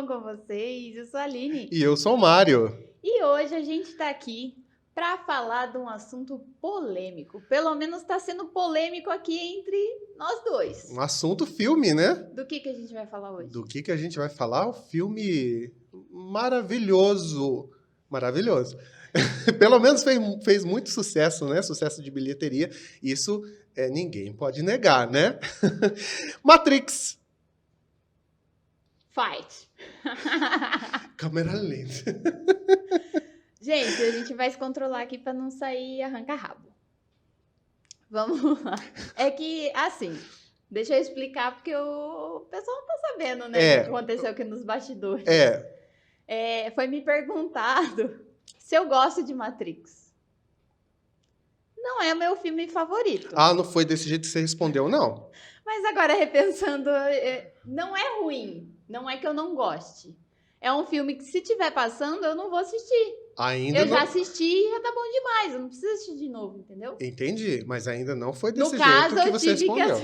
bom com vocês? Eu sou a Aline. E eu sou o Mário. E hoje a gente tá aqui para falar de um assunto polêmico. Pelo menos tá sendo polêmico aqui entre nós dois. Um assunto filme, né? Do que a gente vai falar hoje? Do que a gente vai falar? Um filme maravilhoso. Maravilhoso. Pelo menos fez muito sucesso, né? Sucesso de bilheteria. Isso ninguém pode negar, né? Matrix. Fight. Câmera lenta. Gente, a gente vai se controlar aqui para não sair arranca-rabo. Vamos lá. É que, assim, deixa eu explicar, porque o pessoal não tá sabendo, né? O que aconteceu aqui nos bastidores. Foi me perguntado se eu gosto de Matrix. Não é o meu filme favorito. Ah, não foi desse jeito que você respondeu, não? Mas agora, repensando, não é ruim. Não é que eu não goste. É um filme que, se tiver passando, eu não vou assistir. Ainda eu não... já assisti e já tá bom demais. Eu não preciso assistir de novo, entendeu? Entendi, mas ainda não foi desse No jeito caso, que você respondeu.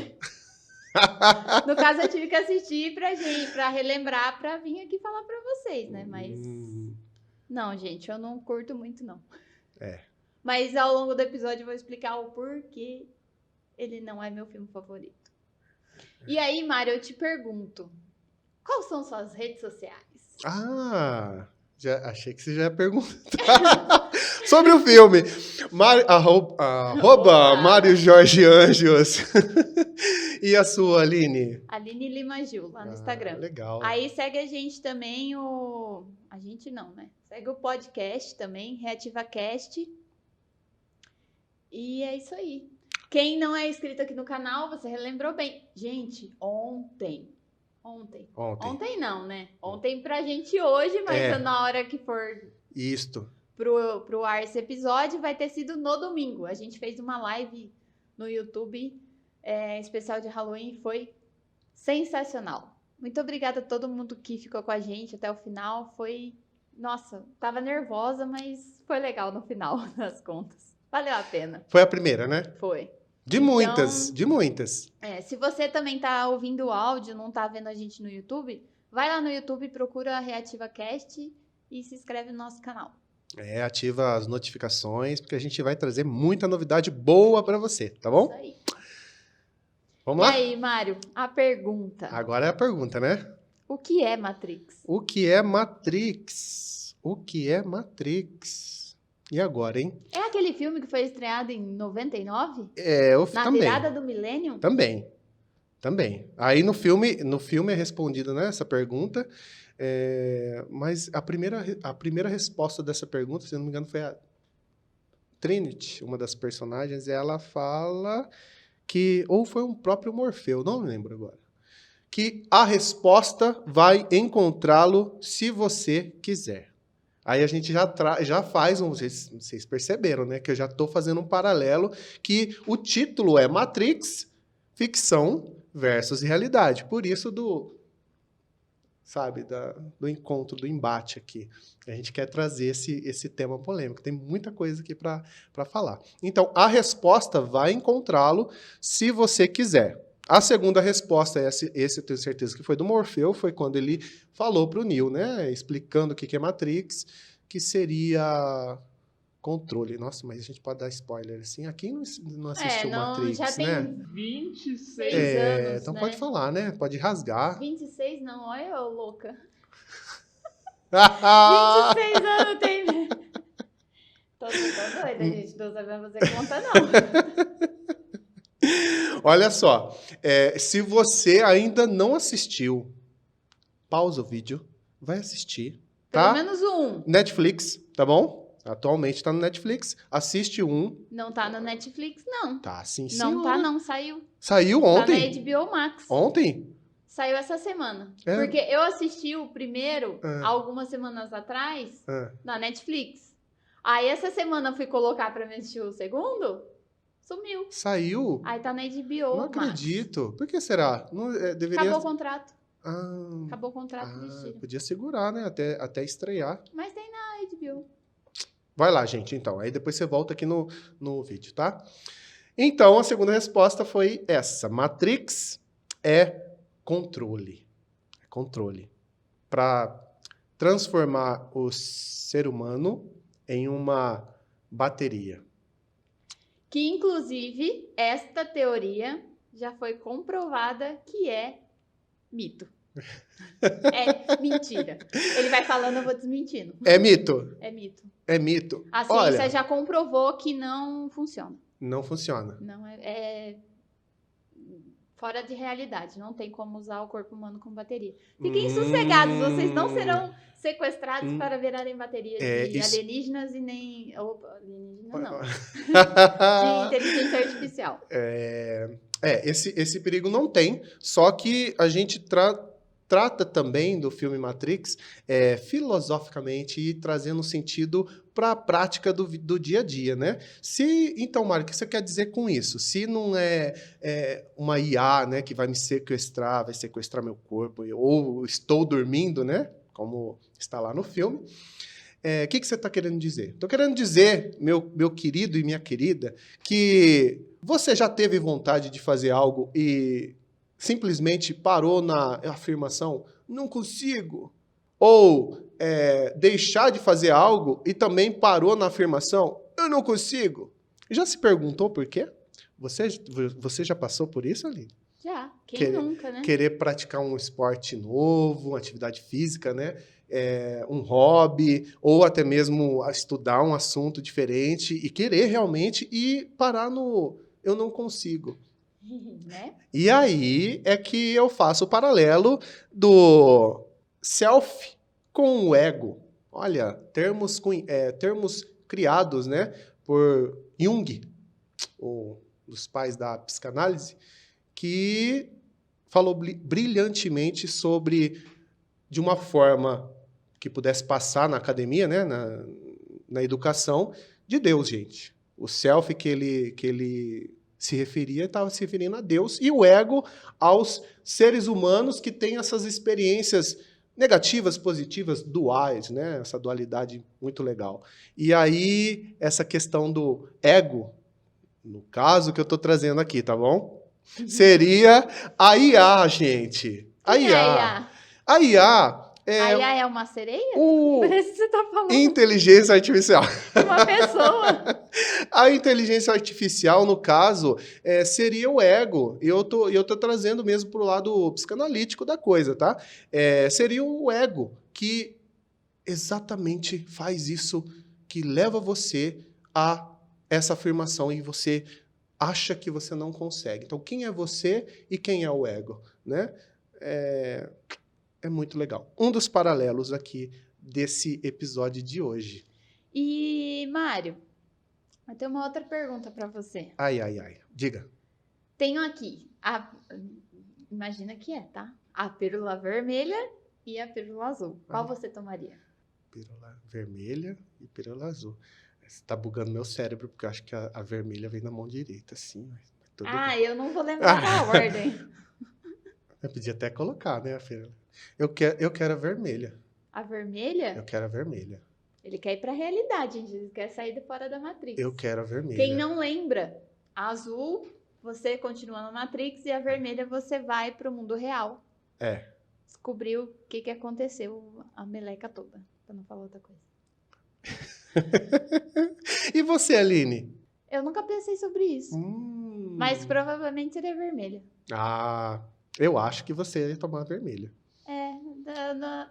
No caso, eu tive que assistir pra relembrar, pra vir aqui falar pra vocês, né? Mas... Não, gente, eu não curto muito, não. Mas ao longo do episódio eu vou explicar o porquê ele não é meu filme favorito. E aí, Mário, eu te pergunto, quais são suas redes sociais? Ah, achei que você já ia perguntar sobre o filme. Arroba Mário Jorge Anjos. E a sua, Aline? Aline Lima Gil, lá no Instagram. Legal. Aí segue a gente também A gente não, né? Segue o podcast também, ReativaCast. E é isso aí. Quem não é inscrito aqui no canal, você relembrou bem. Gente, ontem não, né? Ontem pra gente hoje, mas na hora que for pro ar esse episódio, vai ter sido no domingo. A gente fez uma live no YouTube especial de Halloween, foi sensacional. Muito obrigada a todo mundo que ficou com a gente até o final. Nossa, tava nervosa, mas foi legal no final das contas. Valeu a pena. Foi a primeira, né? Foi. De muitas. Se você também tá ouvindo o áudio, não tá vendo a gente no YouTube, vai lá no YouTube, procura a ReativaCast e se inscreve no nosso canal. Ativa as notificações, porque a gente vai trazer muita novidade boa pra você, tá bom? Isso aí. Vamos lá? E aí, Mário, a pergunta. Agora é a pergunta, né? O que é Matrix? O que é Matrix? O que é Matrix? E agora, hein? É aquele filme que foi estreado em 99? Na virada do milênio? Também. Aí no filme é respondida, né, essa pergunta, mas a primeira resposta dessa pergunta, se eu não me engano, foi a Trinity, uma das personagens, e ela fala que, ou foi um próprio Morfeu, não me lembro agora, que a resposta vai encontrá-lo se você quiser. Aí a gente já faz vocês perceberam, né? Que eu já estou fazendo um paralelo, que o título é Matrix, ficção versus realidade. Por isso do encontro, do embate aqui. A gente quer trazer esse tema polêmico. Tem muita coisa aqui para falar. Então, a resposta vai encontrá-lo se você quiser. A segunda resposta, esse eu tenho certeza que foi do Morfeu, foi quando ele falou para o Neo, né, explicando o que é Matrix, que seria controle. Nossa, mas a gente pode dar spoiler assim? Aqui não assistiu Matrix, já tem né? 26 anos, então né? pode falar, né? Pode rasgar. 26 não, olha eu louca. 26 anos tem... Tô doida, gente. Não sabendo fazer conta, não. Olha só, se você ainda não assistiu, pausa o vídeo, vai assistir, tá? Pelo menos um. Netflix, tá bom? Atualmente tá no Netflix. Assiste um. Não tá no Netflix, não. Tá, sim, sim. Não tá, não. Saiu. Saiu ontem? Tá na HBO Max. Ontem? Saiu essa semana. Porque eu assisti o primeiro, algumas semanas atrás, na Netflix. Aí essa semana eu fui colocar pra me assistir o segundo... Sumiu. Saiu? Aí tá na HBO. Não acredito. Por que será? Não, deveria... Acabou o contrato. Ah, Acabou o contrato de podia segurar, né? Até estrear. Mas tem na HBO. Vai lá, gente, então. Aí depois você volta aqui no vídeo, tá? Então, a segunda resposta foi essa. Matrix é controle. É controle. para transformar o ser humano em uma bateria. Que, inclusive, esta teoria já foi comprovada que é mito. É mentira. Ele vai falando, eu vou desmentindo. É mito? É mito. É mito. A ciência já comprovou que não funciona. Não funciona. Não é fora de realidade. Não tem como usar o corpo humano como bateria. Fiquem sossegados, vocês não serão sequestrados para virarem baterias de alienígenas e nem... Opa, alienígena não. De inteligência artificial. Esse perigo não tem, só que a gente trata também do filme Matrix filosoficamente e trazendo sentido para a prática do dia a dia, né? Então, Mário, o que você quer dizer com isso? Se não é uma IA, né, que vai me sequestrar, vai sequestrar meu corpo, ou estou dormindo, né, como está lá no filme, o que você está querendo dizer? Estou querendo dizer, meu querido e minha querida, que você já teve vontade de fazer algo e simplesmente parou na afirmação, não consigo? Ou deixar de fazer algo e também parou na afirmação, eu não consigo? Já se perguntou por quê? Você já passou por isso, Aline? Já, quem nunca, né? Querer praticar um esporte novo, uma atividade física, né? Um hobby, ou até mesmo estudar um assunto diferente e querer realmente e parar no eu não consigo. Né? E aí é que eu faço o paralelo do self com o ego. Olha, termos criados, né, por Jung, um dos pais da psicanálise, que falou brilhantemente sobre, de uma forma que pudesse passar na academia, né, na educação, de Deus, gente. O self que ele se referia, estava se referindo a Deus, e o ego aos seres humanos que têm essas experiências negativas, positivas, duais, né? Essa dualidade muito legal. E aí, essa questão do ego, no caso que eu estou trazendo aqui, tá bom? Seria a IA, gente. A IA. A IA a IA é uma sereia? Parece que você tá falando. Inteligência artificial. Uma pessoa. A inteligência artificial, no caso, seria o ego. E eu tô trazendo mesmo para o lado psicanalítico da coisa, tá? Seria o ego que exatamente faz isso, que leva você a essa afirmação e você acha que você não consegue. Então, quem é você e quem é o ego, né? É muito legal. Um dos paralelos aqui desse episódio de hoje. E, Mário, eu tenho uma outra pergunta para você. Ai. Diga. Tenho aqui, imagina que tá? A pílula vermelha e a pílula azul. Qual você tomaria? Pílula vermelha e pílula azul. Você tá bugando meu cérebro, porque eu acho que a vermelha vem na mão direita, assim. Mas eu não vou lembrar a ordem. Eu podia até colocar, né, filha? Eu quero a vermelha. A vermelha? Eu quero a vermelha. Ele quer ir para a realidade, gente. Ele quer sair de fora da Matrix. Eu quero a vermelha. Quem não lembra, a azul, você continua na Matrix, e a vermelha, você vai para o mundo real. Descobriu o que aconteceu, a meleca toda, para não falar outra coisa. E você, Aline? Eu nunca pensei sobre isso. Mas provavelmente seria vermelha. Eu acho que você ia tomar a vermelha.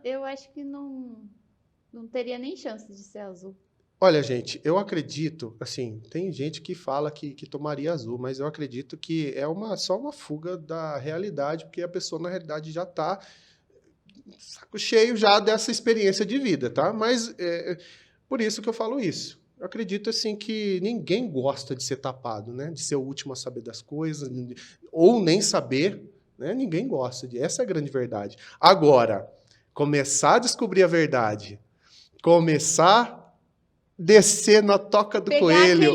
Eu acho que não teria nem chance de ser azul. Olha, gente, eu acredito, assim, tem gente que fala que tomaria azul, mas eu acredito que é só uma fuga da realidade, porque a pessoa, na realidade, já está saco cheio já dessa experiência de vida, tá? Mas por isso que eu falo isso. Eu acredito, assim, que ninguém gosta de ser tapado, né? De ser o último a saber das coisas, ou nem saber, né? Ninguém gosta essa é a grande verdade. Agora, começar a descobrir a verdade, começar a descer na toca do coelho.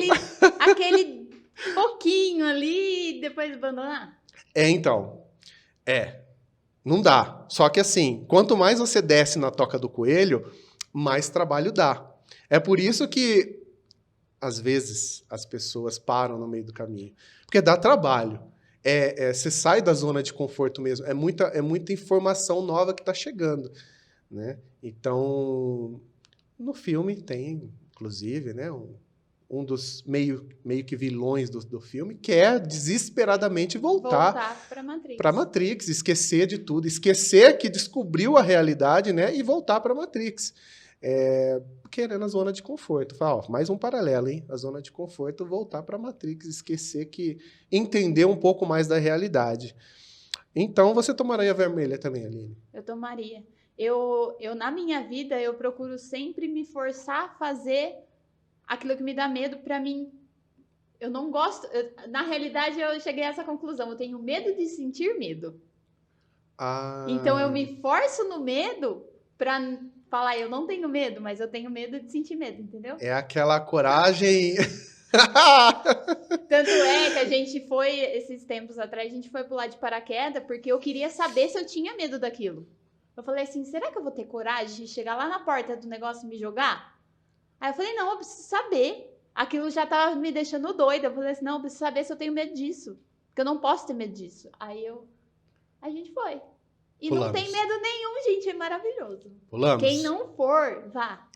Aquele pouquinho ali e depois abandonar? Não dá. Só que assim, quanto mais você desce na toca do coelho, mais trabalho dá. É por isso que, às vezes, as pessoas param no meio do caminho. Porque dá trabalho. Você sai da zona de conforto mesmo. É muita informação nova que está chegando. né? Então, no filme tem, inclusive, né, um dos meio que vilões do filme quer desesperadamente voltar para Matrix, esquecer de tudo, esquecer que descobriu a realidade, né, e voltar para Matrix. Querendo a zona de conforto. Fala, ó, mais um paralelo, hein? A zona de conforto, voltar para Matrix, esquecer que... entender um pouco mais da realidade. Então, você tomaria a vermelha também, Aline? Eu tomaria. Eu, na minha vida, eu procuro sempre me forçar a fazer aquilo que me dá medo para mim. Eu não gosto... na realidade, eu cheguei a essa conclusão. Eu tenho medo de sentir medo. Então, eu me forço no medo para falar, eu não tenho medo, mas eu tenho medo de sentir medo, entendeu? É aquela coragem... Tanto é que a gente foi, esses tempos atrás, a gente foi pular de paraquedas porque eu queria saber se eu tinha medo daquilo. Eu falei assim, será que eu vou ter coragem de chegar lá na porta do negócio e me jogar? Aí eu falei, não, eu preciso saber. Aquilo já tava me deixando doida. Eu falei assim, não, eu preciso saber se eu tenho medo disso. Porque eu não posso ter medo disso. A gente foi. E Pulamos. Não tem medo nenhum, gente, é maravilhoso. Pulamos. Quem não for, vá.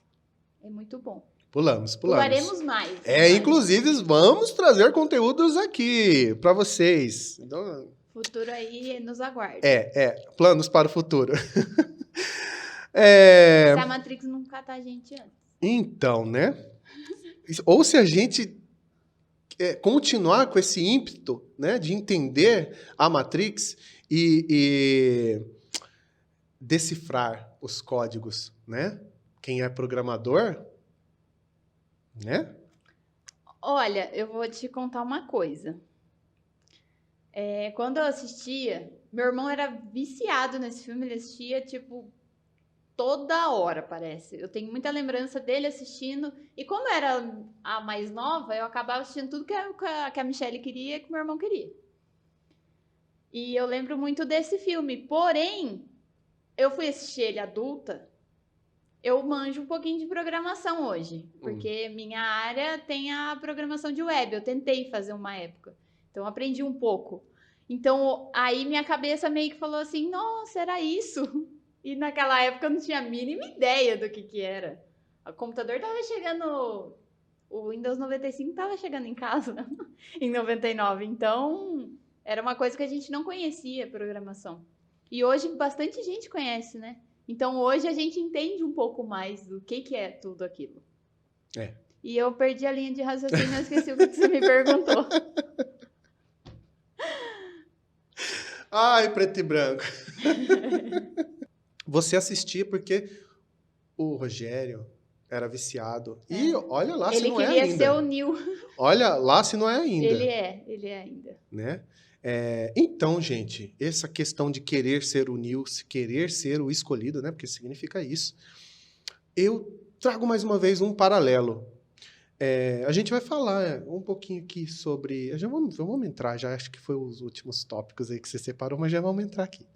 É muito bom. Pulamos. Pularemos mais. Inclusive, vamos trazer conteúdos aqui para vocês. Então... futuro aí nos aguarda. Planos para o futuro. Se a Matrix não catar a gente antes. Então, né? Ou se a gente continuar com esse ímpeto, né, de entender a Matrix e decifrar os códigos, né? Quem é programador, né? Olha, eu vou te contar uma coisa. Quando eu assistia, meu irmão era viciado nesse filme, ele assistia, tipo, toda hora, parece. Eu tenho muita lembrança dele assistindo, e como eu era a mais nova, eu acabava assistindo tudo que a Michelle queria e que o meu irmão queria. E eu lembro muito desse filme, porém, eu fui assistir ele adulta, eu manjo um pouquinho de programação hoje, porque minha área tem a programação de web, eu tentei fazer uma época. Então, eu aprendi um pouco. Então, aí minha cabeça meio que falou assim, nossa, era isso. E naquela época eu não tinha a mínima ideia do que era. O computador tava chegando... o Windows 95 tava chegando em casa em 99. Então, era uma coisa que a gente não conhecia, programação. E hoje bastante gente conhece, né? Então, hoje a gente entende um pouco mais do que é tudo aquilo. E eu perdi a linha de raciocínio e esqueci o que você me perguntou. Ai, preto e branco. Você assistia porque o Rogério era viciado. E olha lá se não é ainda. Ele queria ser o Neo. Olha lá se não é ainda. Ele é ainda. Né? Então, gente, essa questão de querer ser o Neo, querer ser o escolhido, né? Porque significa isso. Eu trago mais uma vez um paralelo. A gente vai falar um pouquinho aqui sobre... Já vamos entrar, já acho que foi os últimos tópicos aí que você separou, mas já vamos entrar aqui.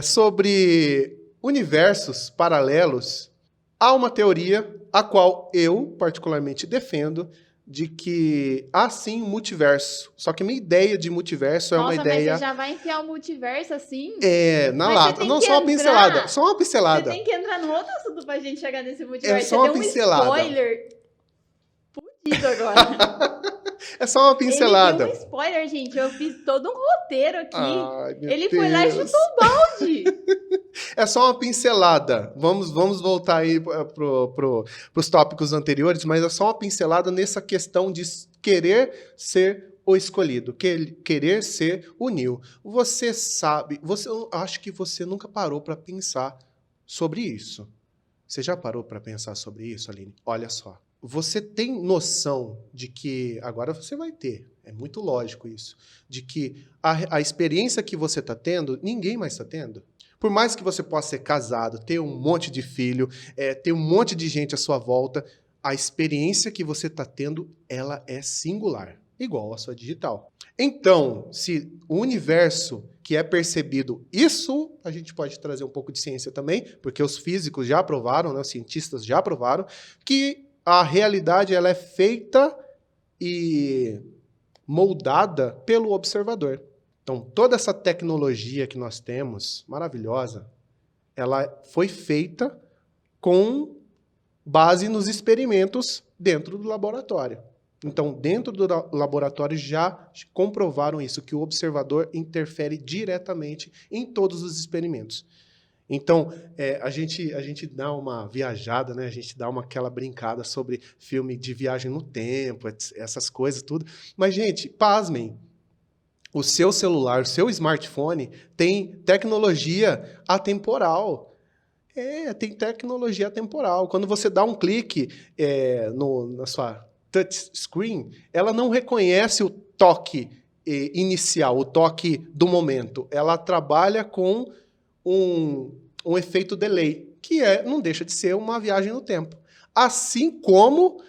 Sobre universos paralelos, há uma teoria, a qual eu particularmente defendo, de que há sim um multiverso. Só que a minha ideia de multiverso é uma ideia... Mas você já vai enfiar o multiverso assim? Na lata. Não, só uma pincelada. Só uma pincelada. Você tem que entrar no outro assunto pra gente chegar nesse multiverso. Só uma pincelada. Spoiler... agora. É só uma pincelada. Ele deu um spoiler, gente. Eu fiz todo um roteiro aqui. Ai, ele foi lá e chutou o balde. É só uma pincelada. Vamos voltar aí pros tópicos anteriores, mas é só uma pincelada nessa questão de querer ser o escolhido, querer ser o Neo. Você sabe, eu acho que você nunca parou para pensar sobre isso. Você já parou para pensar sobre isso, Aline? Olha só. Você tem noção de que, agora você vai ter, é muito lógico isso, de que a experiência que você está tendo, ninguém mais está tendo? Por mais que você possa ser casado, ter um monte de filho, ter um monte de gente à sua volta, a experiência que você está tendo, ela é singular, igual a sua digital. Então, se o universo que é percebido, isso a gente pode trazer um pouco de ciência também, porque os físicos já provaram, né, os cientistas já provaram, que a realidade ela é feita e moldada pelo observador. Então, toda essa tecnologia que nós temos, maravilhosa, ela foi feita com base nos experimentos dentro do laboratório. Então, dentro do laboratório já comprovaram isso, que o observador interfere diretamente em todos os experimentos. Então, a gente dá uma viajada, né? A gente dá aquela brincada sobre filme de viagem no tempo, essas coisas, tudo. Mas, gente, pasmem, o seu celular, o seu smartphone tem tecnologia atemporal. Tem tecnologia atemporal. Quando você dá um clique na sua touchscreen, ela não reconhece o toque inicial, o toque do momento. Ela trabalha com um efeito delay, que não deixa de ser uma viagem no tempo. Assim como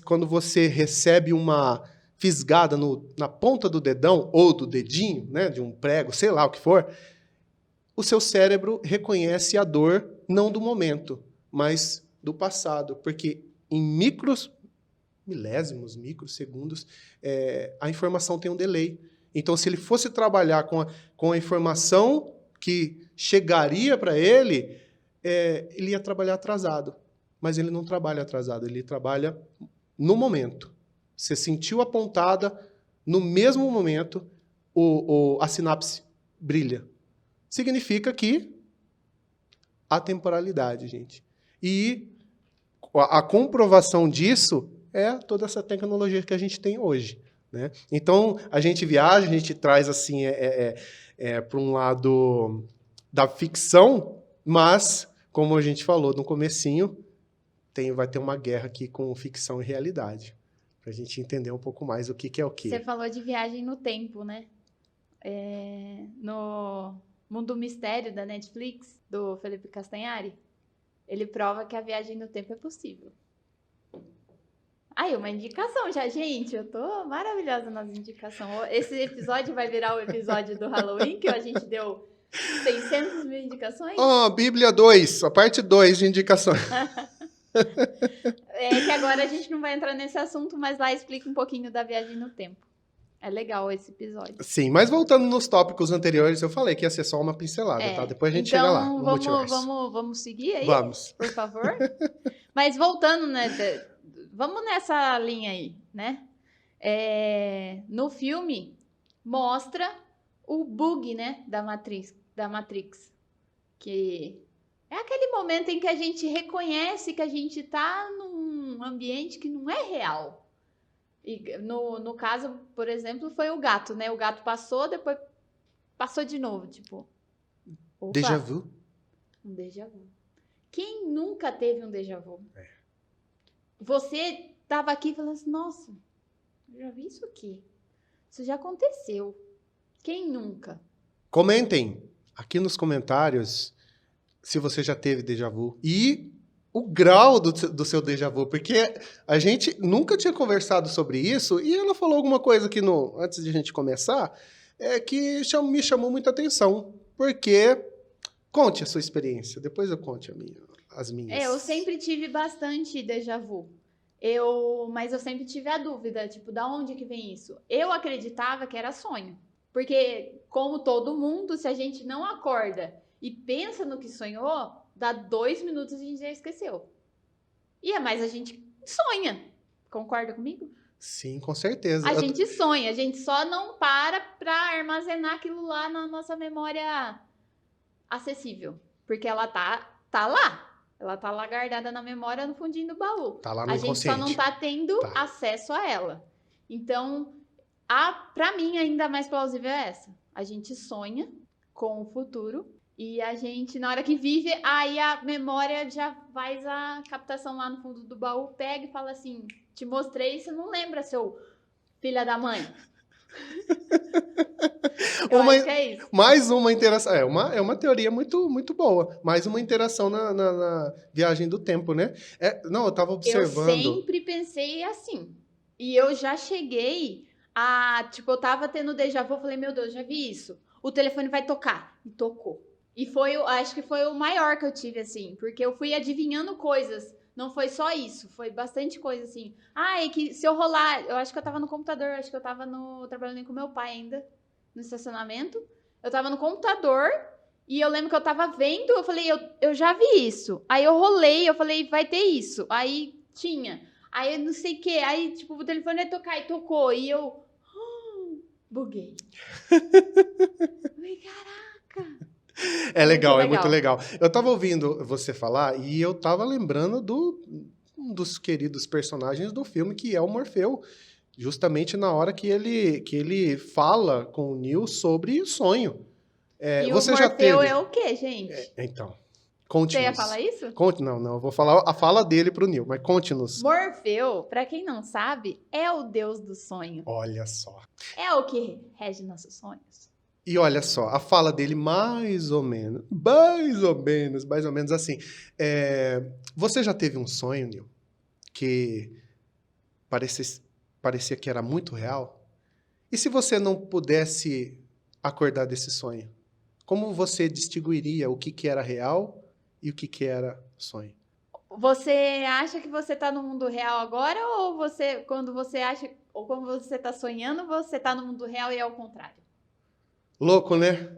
quando você recebe uma fisgada na ponta do dedão ou do dedinho, né, de um prego, sei lá o que for, o seu cérebro reconhece a dor não do momento, mas do passado, porque em milésimos, microsegundos, a informação tem um delay. Então, se ele fosse trabalhar com a informação que chegaria para ele, ele ia trabalhar atrasado. Mas ele não trabalha atrasado, ele trabalha no momento. Você sentiu a pontada, no mesmo momento, a sinapse brilha. Significa que a temporalidade, gente. E a comprovação disso é toda essa tecnologia que a gente tem hoje, né? Então, a gente viaja, a gente traz assim, para um lado da ficção, mas, como a gente falou no comecinho, vai ter uma guerra aqui com ficção e realidade, para a gente entender um pouco mais o que é o quê. Você falou de viagem no tempo, né? No Mundo Mistério, da Netflix, do Felipe Castanhari, ele prova que a viagem no tempo é possível. Aí, uma indicação já, gente. Eu tô maravilhosa nas indicações. Esse episódio vai virar o episódio do Halloween, que a gente deu 600 mil indicações. Bíblia 2, a parte 2 de indicações. Que agora a gente não vai entrar nesse assunto, mas lá explica um pouquinho da viagem no tempo. É legal esse episódio. Sim, mas voltando nos tópicos anteriores, eu falei que ia ser só uma pincelada, tá? Depois a gente chega lá, no multiverso. Vamos seguir aí? Vamos. Por favor. Mas voltando, né? Vamos nessa linha aí, né? No filme, mostra o bug, né? Da Matrix. Que é aquele momento em que a gente reconhece que a gente tá num ambiente que não é real. E no caso, por exemplo, foi o gato, né? O gato passou, depois passou de novo, tipo... Opa, déjà vu. Um déjà vu. Quem nunca teve um déjà vu? Você tava aqui e falou assim, nossa, eu já vi isso aqui. Isso já aconteceu. Quem nunca? Comentem aqui nos comentários se você já teve déjà vu. E o grau do seu déjà vu, porque a gente nunca tinha conversado sobre isso, e ela falou alguma coisa aqui antes de a gente começar, que me chamou muita atenção, porque conte a sua experiência, depois eu conte as minhas. Eu sempre tive bastante déjà vu, mas eu sempre tive a dúvida, tipo, da onde que vem isso? Eu acreditava que era sonho, porque como todo mundo, se a gente não acorda e pensa no que sonhou, dá 2 minutos e a gente já esqueceu. Mas a gente sonha. Concorda comigo? Sim, com certeza. A gente sonha, a gente só não para armazenar aquilo lá na nossa memória acessível. Porque ela tá lá. Ela tá lá guardada na memória, no fundinho do baú. Tá lá no a gente só não tá tendo Tá. acesso a ela. Então, pra mim, ainda mais plausível é essa. A gente sonha com o futuro. E a gente, na hora que vive, aí a memória já faz a captação lá no fundo do baú, pega e fala assim, te mostrei, você não lembra, seu filha da mãe. Acho que é isso. Mais uma interação, é uma teoria muito, muito boa, mais uma interação na viagem do tempo, né? Não, eu tava observando... Eu sempre pensei assim, e eu já cheguei eu tava tendo déjà vu, eu falei, meu Deus, já vi isso, o telefone vai tocar, e tocou. E acho que foi o maior que eu tive, assim, porque eu fui adivinhando coisas. Não foi só isso, foi bastante coisa, assim. É que se eu rolar... Eu acho que eu tava no computador, acho que eu tava trabalhando com meu pai ainda, no estacionamento. Eu tava no computador E eu lembro que eu tava vendo, eu falei, eu já vi isso. Aí eu rolei, eu falei, vai ter isso. Aí tinha. Aí eu não sei o quê. Aí, tipo, o telefone ia tocar e tocou. E eu... buguei. Falei, caraca. É legal, é muito legal. Eu tava ouvindo você falar e eu tava lembrando um dos queridos personagens do filme, que é o Morfeu. Justamente na hora que ele fala com o Neo sobre o sonho. E você o Morfeu é o quê, gente? Então, conte-nos. Você ia falar isso? Não, eu vou falar a fala dele pro Neo, mas conte-nos. Morfeu, pra quem não sabe, é o deus do sonho. Olha só. É o que rege nossos sonhos. E olha só, a fala dele mais ou menos assim. Você já teve um sonho, Neo, que parecia que era muito real? E se você não pudesse acordar desse sonho? Como você distinguiria o que era real e o que era sonho? Você acha que você está no mundo real agora ou quando você está sonhando, você está no mundo real e é ao contrário? Louco, né?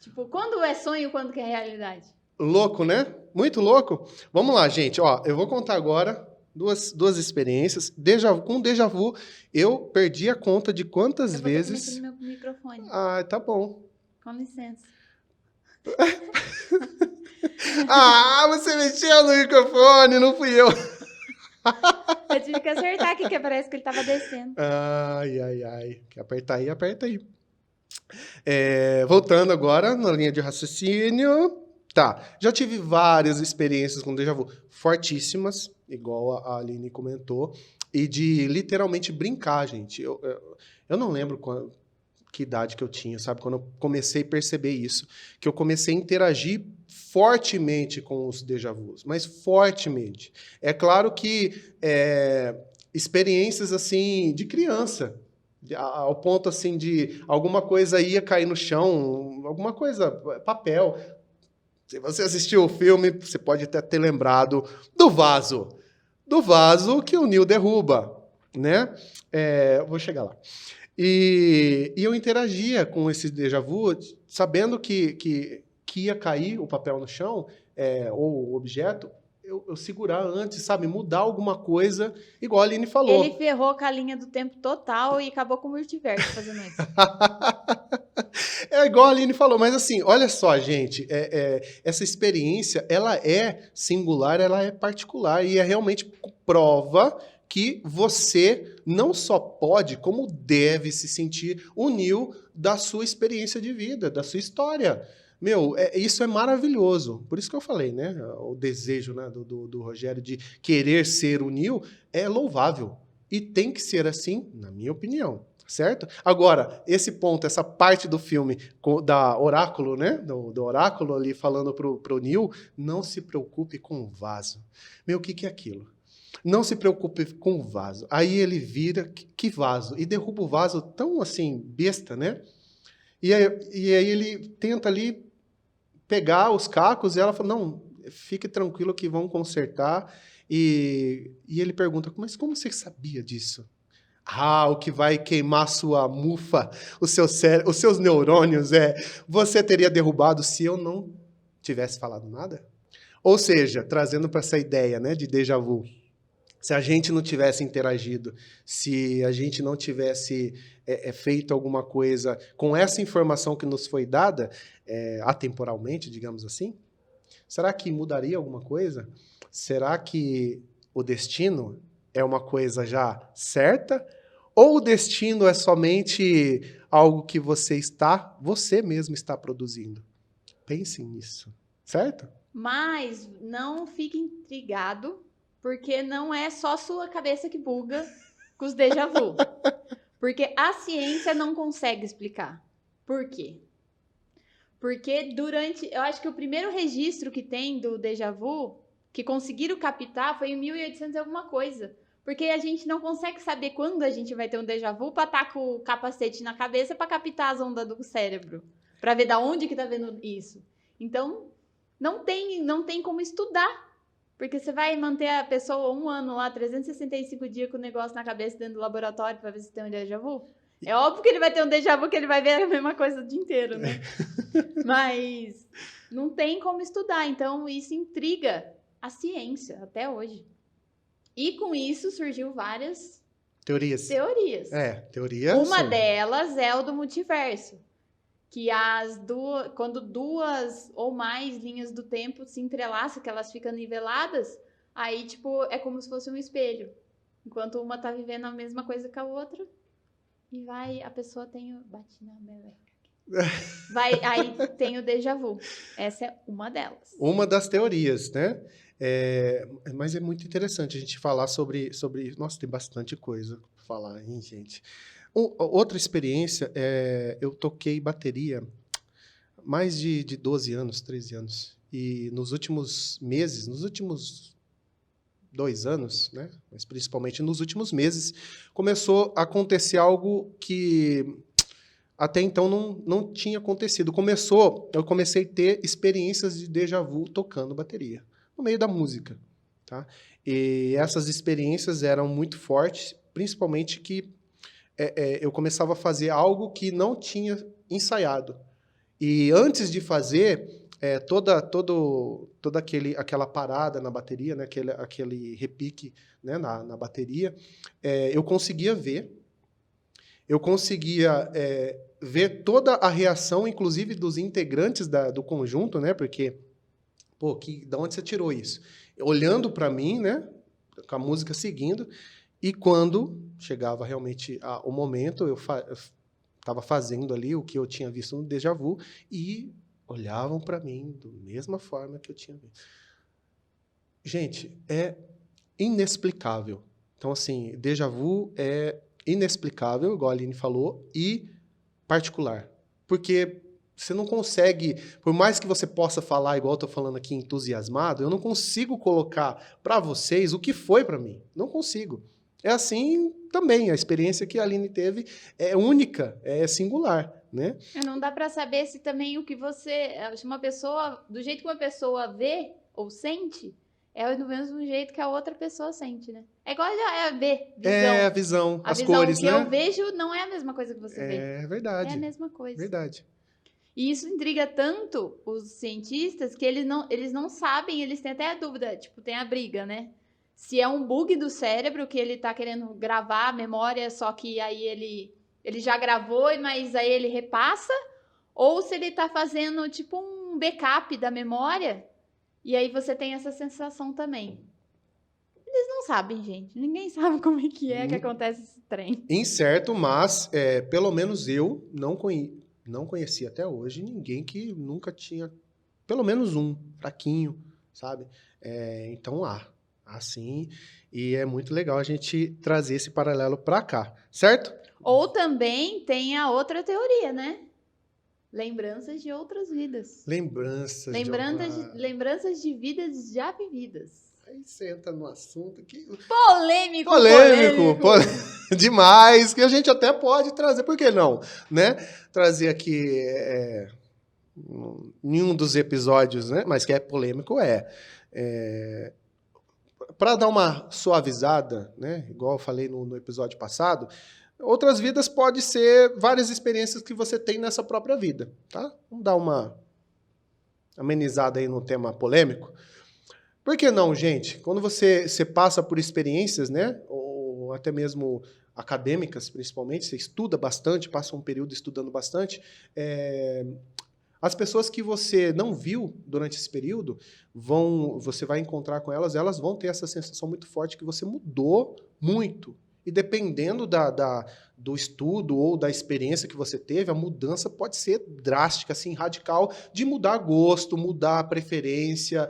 Tipo, quando é sonho, quando que é realidade? Louco, né? Muito louco. Vamos lá, gente. Ó, eu vou contar agora duas experiências. Com déjà vu, eu perdi a conta de quantas vezes... Eu vou no meu microfone. Ah, tá bom. Com licença. Você mexeu no microfone, não fui eu. Eu tive que acertar aqui, que parece que ele tava descendo. Ai. Quer apertar aí, aperta aí. Voltando agora na linha de raciocínio. Tá, já tive várias experiências com déjà vu, fortíssimas, igual a Aline comentou, e de literalmente brincar, gente. Eu não lembro que idade que eu tinha, sabe? Quando eu comecei a perceber isso, que eu comecei a interagir fortemente com os déjà vus, mas fortemente. É claro que experiências assim de criança, ao ponto assim de alguma coisa ia cair no chão, alguma coisa, papel. Se você assistiu o filme, você pode até ter lembrado do vaso que o Neo derruba, né? Vou chegar lá. E eu interagia com esse déjà vu, sabendo que ia cair o papel no chão, ou o objeto, eu segurar antes, sabe? Mudar alguma coisa, igual a Aline falou. Ele ferrou com a linha do tempo total e acabou com o multiverso fazendo isso. É igual a Aline falou, mas assim, olha só, gente, essa experiência, ela é singular, ela é particular e é realmente prova que você não só pode, como deve se sentir o Neo da sua experiência de vida, da sua história. Meu, isso é maravilhoso. Por isso que eu falei, né? O desejo, né, do Rogério de querer ser o Neo é louvável. E tem que ser assim, na minha opinião. Certo? Agora, esse ponto, essa parte do filme da Oráculo, né? Do Oráculo ali falando pro Neo, não se preocupe com o vaso. Meu, o que é aquilo? Não se preocupe com o vaso. Aí ele vira, que vaso? E derruba o vaso tão assim, besta, né? E aí ele tenta ali pegar os cacos e ela fala, não, fique tranquilo que vão consertar. E ele pergunta, mas como você sabia disso? O que vai queimar sua mufa, os seus neurônios, você teria derrubado se eu não tivesse falado nada? Ou seja, trazendo para essa ideia, né, de déjà vu, se a gente não tivesse interagido, se a gente não tivesse feito alguma coisa com essa informação que nos foi dada, atemporalmente, digamos assim, será que mudaria alguma coisa? Será que o destino é uma coisa já certa? Ou o destino é somente algo que você mesmo está produzindo? Pense nisso, certo? Mas não fique intrigado, porque não é só sua cabeça que buga com os déjà vu. Porque a ciência não consegue explicar. Por quê? Porque eu acho que o primeiro registro que tem do déjà vu, que conseguiram captar, foi em 1800 e alguma coisa. Porque a gente não consegue saber quando a gente vai ter um déjà vu para estar com o capacete na cabeça para captar as ondas do cérebro. Para ver da onde que tá vendo isso. Então, não tem como estudar. Porque você vai manter a pessoa 1 ano lá, 365 dias com o negócio na cabeça dentro do laboratório para ver se tem um déjà vu? É óbvio que ele vai ter um déjà vu, que ele vai ver a mesma coisa o dia inteiro, né? Mas não tem como estudar, então isso intriga a ciência até hoje. E com isso surgiu várias teorias. Teoria. Uma delas é o do multiverso, que quando duas ou mais linhas do tempo se entrelaçam, que elas ficam niveladas, aí tipo é como se fosse um espelho. Enquanto uma tá vivendo a mesma coisa que a outra, e a pessoa bate na meleca. Aí tem o déjà vu. Essa é uma delas. Uma das teorias, né? Mas é muito interessante a gente falar sobre... Nossa, tem bastante coisa para falar, hein, gente? Outra experiência, eu toquei bateria mais de 12 anos, 13 anos. E nos últimos meses, nos últimos 2 anos, né? Mas principalmente nos últimos meses, começou a acontecer algo que até então não tinha acontecido. Eu comecei a ter experiências de déjà vu tocando bateria, no meio da música. Tá? E essas experiências eram muito fortes, principalmente que eu começava a fazer algo que não tinha ensaiado. E antes de fazer, toda aquela parada na bateria, né, aquele repique, né, na bateria, eu conseguia ver. Eu conseguia ver toda a reação, inclusive dos integrantes do conjunto, né? Porque, da onde você tirou isso? Olhando para mim, né? Com a música seguindo, e quando chegava realmente o momento, eu estava fazendo ali o que eu tinha visto no déjà vu, e olhavam para mim da mesma forma que eu tinha visto. Gente, é inexplicável. Então, assim, déjà vu é inexplicável, igual a Aline falou, e particular. Porque você não consegue, por mais que você possa falar, igual eu estou falando aqui, entusiasmado, eu não consigo colocar para vocês o que foi para mim. Não consigo. É assim também, a experiência que a Aline teve é única, é singular, né? Não dá para saber se também o que uma pessoa, do jeito que uma pessoa vê ou sente, é do mesmo jeito que a outra pessoa sente, né? É igual a ver, visão. A visão, as visão cores, que eu vejo não é a mesma coisa que você vê. É verdade. É a mesma coisa. Verdade. E isso intriga tanto os cientistas que eles não sabem, eles têm até a dúvida, tipo, tem a briga, né? Se é um bug do cérebro que ele tá querendo gravar a memória, só que aí ele já gravou, mas aí ele repassa, ou se ele tá fazendo, tipo, um backup da memória. E aí você tem essa sensação também. Eles não sabem, gente. Ninguém sabe como é que acontece esse trem. Incerto, mas pelo menos eu não conheci até hoje ninguém que nunca tinha pelo menos um fraquinho, sabe? Então assim, e é muito legal a gente trazer esse paralelo para cá, certo? Ou também tem a outra teoria, né? Lembranças de outras vidas. Lembranças de vidas já vividas. Aí você entra no assunto que... Polêmico. Demais, que a gente até pode trazer, por que não? Né? Trazer aqui em um dos episódios, né? Mas que é polêmico, para dar uma suavizada, né? Igual eu falei no episódio passado, outras vidas pode ser várias experiências que você tem nessa própria vida, tá? Vamos dar uma amenizada aí no tema polêmico. Por que não, gente? Quando você passa por experiências, né? Ou até mesmo acadêmicas, principalmente, você estuda bastante, passa um período estudando bastante, as pessoas que você não viu durante esse período, você vai encontrar com elas vão ter essa sensação muito forte que você mudou muito. E dependendo do estudo ou da experiência que você teve, a mudança pode ser drástica, assim, radical, de mudar gosto, mudar preferência,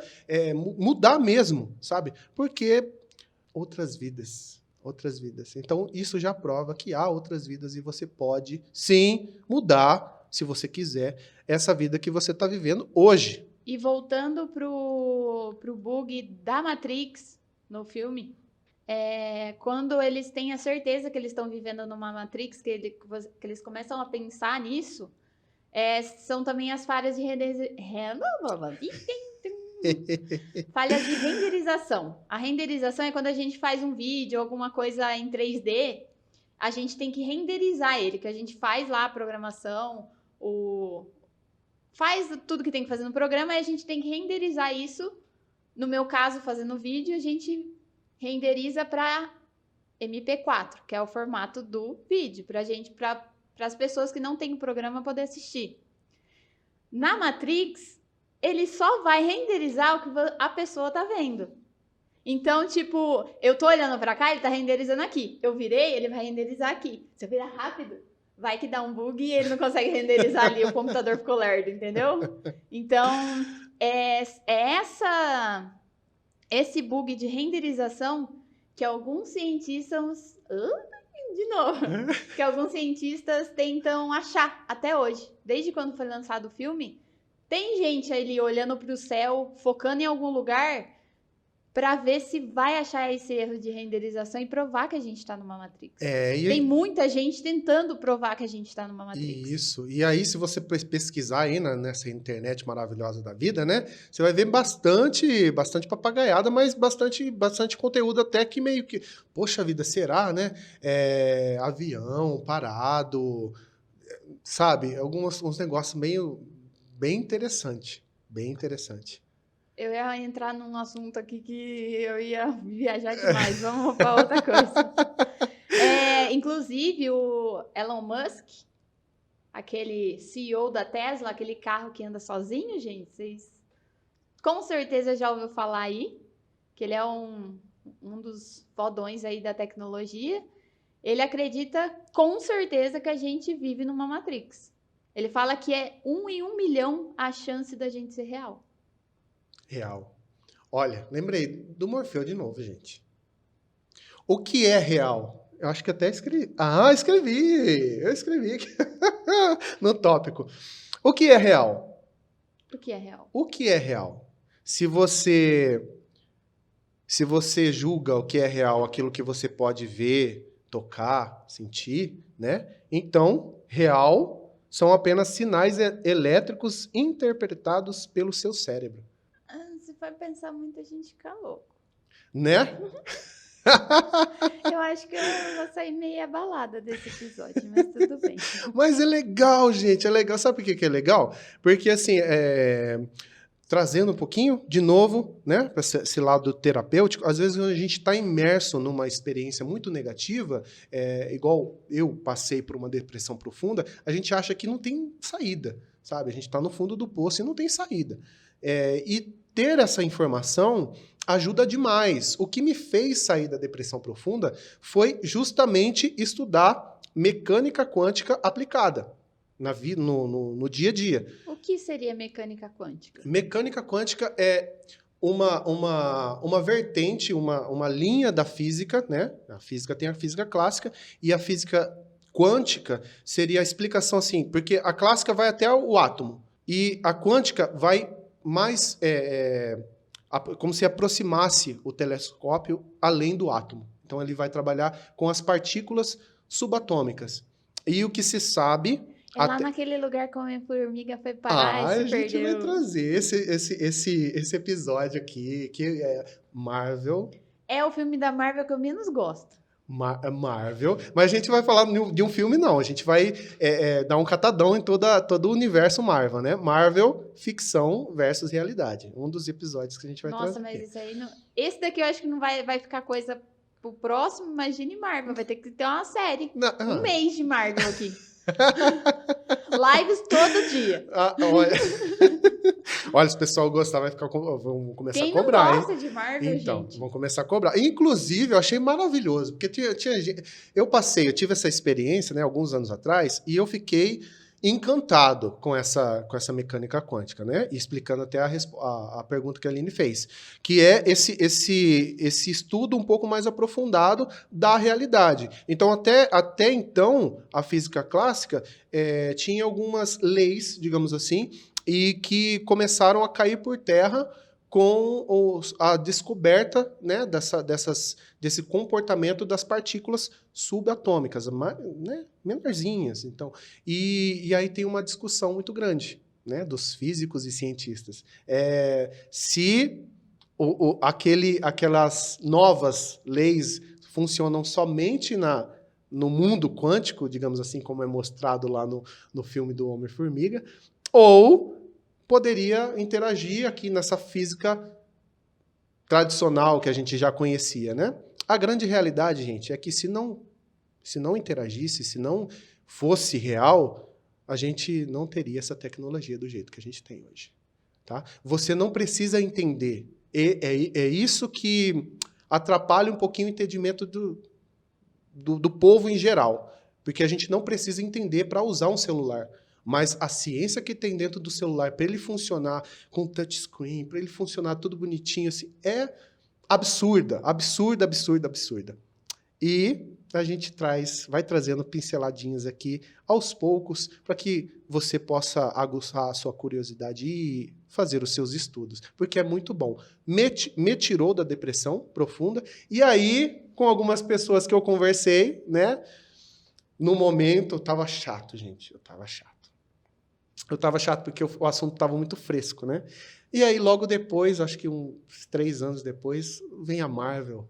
mudar mesmo, sabe? Porque outras vidas. Então, isso já prova que há outras vidas e você pode, sim, mudar, se você quiser, essa vida que você está vivendo hoje. E voltando pro bug da Matrix no filme, quando eles têm a certeza que eles estão vivendo numa Matrix, que eles começam a pensar nisso, são também as falhas de falhas de renderização. A renderização é quando a gente faz um vídeo, alguma coisa em 3D, a gente tem que renderizar ele, que a gente faz lá a programação, faz tudo que tem que fazer no programa e a gente tem que renderizar isso. No meu caso, fazendo vídeo, a gente renderiza para MP4, que é o formato do vídeo, para as pessoas que não têm o programa poder assistir. Na Matrix, ele só vai renderizar o que a pessoa tá vendo. Então, tipo, eu tô olhando pra cá, ele tá renderizando aqui. Eu virei, ele vai renderizar aqui. Se eu virar rápido, vai que dá um bug e ele não consegue renderizar ali, o computador ficou lerdo, entendeu? Então, esse bug de renderização que alguns cientistas... de novo. Que alguns cientistas tentam achar até hoje. Desde quando foi lançado o filme, tem gente ali olhando pro céu, focando em algum lugar para ver se vai achar esse erro de renderização e provar que a gente está numa Matrix. Tem muita gente tentando provar que a gente está numa Matrix. Isso. E aí, se você pesquisar aí nessa internet maravilhosa da vida, né? Você vai ver bastante papagaiada, mas bastante conteúdo até que meio que... Poxa vida, será, né? Avião parado, sabe? Uns negócios meio... Bem interessante. Bem interessante. Eu ia entrar num assunto aqui que eu ia viajar demais. Vamos para outra coisa. Inclusive, o Elon Musk, aquele CEO da Tesla, aquele carro que anda sozinho, gente, vocês com certeza já ouviu falar aí, que ele é um dos fodões aí da tecnologia. Ele acredita com certeza que a gente vive numa Matrix. Ele fala que é 1 em 1 milhão a chance da gente ser real. Real. Olha, lembrei do Morfeu de novo, gente. O que é real? Eu acho que até escrevi. Escrevi! Eu escrevi aqui no tópico. O que é real? O que é real? O que é real? Se você julga o que é real, aquilo que você pode ver, tocar, sentir, né? Então, real são apenas sinais elétricos interpretados pelo seu cérebro. Se for pensar muito, a gente fica louco. Né? Eu acho que eu vou sair meio abalada desse episódio, mas tudo bem. Mas é legal, gente, é legal. Sabe por que é legal? Porque, assim, trazendo um pouquinho, de novo, né, para esse lado terapêutico, às vezes a gente está imerso numa experiência muito negativa, igual eu passei por uma depressão profunda, a gente acha que não tem saída, sabe? A gente está no fundo do poço e não tem saída. E ter essa informação ajuda demais. O que me fez sair da depressão profunda foi justamente estudar mecânica quântica aplicada no dia a dia. O que seria mecânica quântica? Mecânica quântica é uma vertente, uma linha da física, né? A física tem a física clássica e a física quântica seria a explicação assim, porque a clássica vai até o átomo e a quântica vai mais como se aproximasse o telescópio além do átomo. Então ele vai trabalhar com as partículas subatômicas. E o que se sabe... lá naquele lugar como a formiga foi parar e se perdeu. A gente vai trazer esse episódio aqui, que é Marvel. É o filme da Marvel que eu menos gosto. Marvel. Mas a gente vai falar de um filme, não. A gente vai dar um catadão em todo o universo Marvel, né? Marvel, ficção versus realidade. Um dos episódios que a gente vai trazer. Nossa, mas isso aí não... Esse daqui eu acho que não vai ficar coisa pro próximo. Imagine Marvel. Vai ter que ter uma série. Um mês de Marvel aqui. Lives todo dia. Olha, se o pessoal gostar, vamos começar a cobrar. Quem não gosta de Marvel, então, gente? Vamos começar a cobrar. Inclusive, eu achei maravilhoso, porque tinha gente... Eu tive essa experiência, né, alguns anos atrás, e eu fiquei encantado com essa mecânica quântica, né? E explicando até a pergunta que a Aline fez, que é esse estudo um pouco mais aprofundado da realidade. Então, até então, a física clássica tinha algumas leis, digamos assim, e que começaram a cair por terra com a descoberta, né, desse comportamento das partículas subatômicas, né, menorzinhas. Então, e aí tem uma discussão muito grande, né, dos físicos e cientistas. Se aquelas novas leis funcionam somente no mundo quântico, digamos assim, como é mostrado lá no filme do Homem-Formiga, ou poderia interagir aqui nessa física tradicional que a gente já conhecia, né? A grande realidade, gente, é que se não interagisse, se não fosse real, a gente não teria essa tecnologia do jeito que a gente tem hoje. Tá? Você não precisa entender. É isso que atrapalha um pouquinho o entendimento do povo em geral. Porque a gente não precisa entender para usar um celular. Mas a ciência que tem dentro do celular, para ele funcionar com touchscreen, para ele funcionar tudo bonitinho, assim, é absurda. E a gente vai trazendo pinceladinhas aqui aos poucos para que você possa aguçar a sua curiosidade e fazer os seus estudos, porque é muito bom. Me tirou da depressão profunda, e aí, com algumas pessoas que eu conversei, né, no momento, eu estava chato, gente, eu estava chato porque o assunto estava muito fresco, né? E aí, logo depois, acho que uns 3 anos depois, vem a Marvel,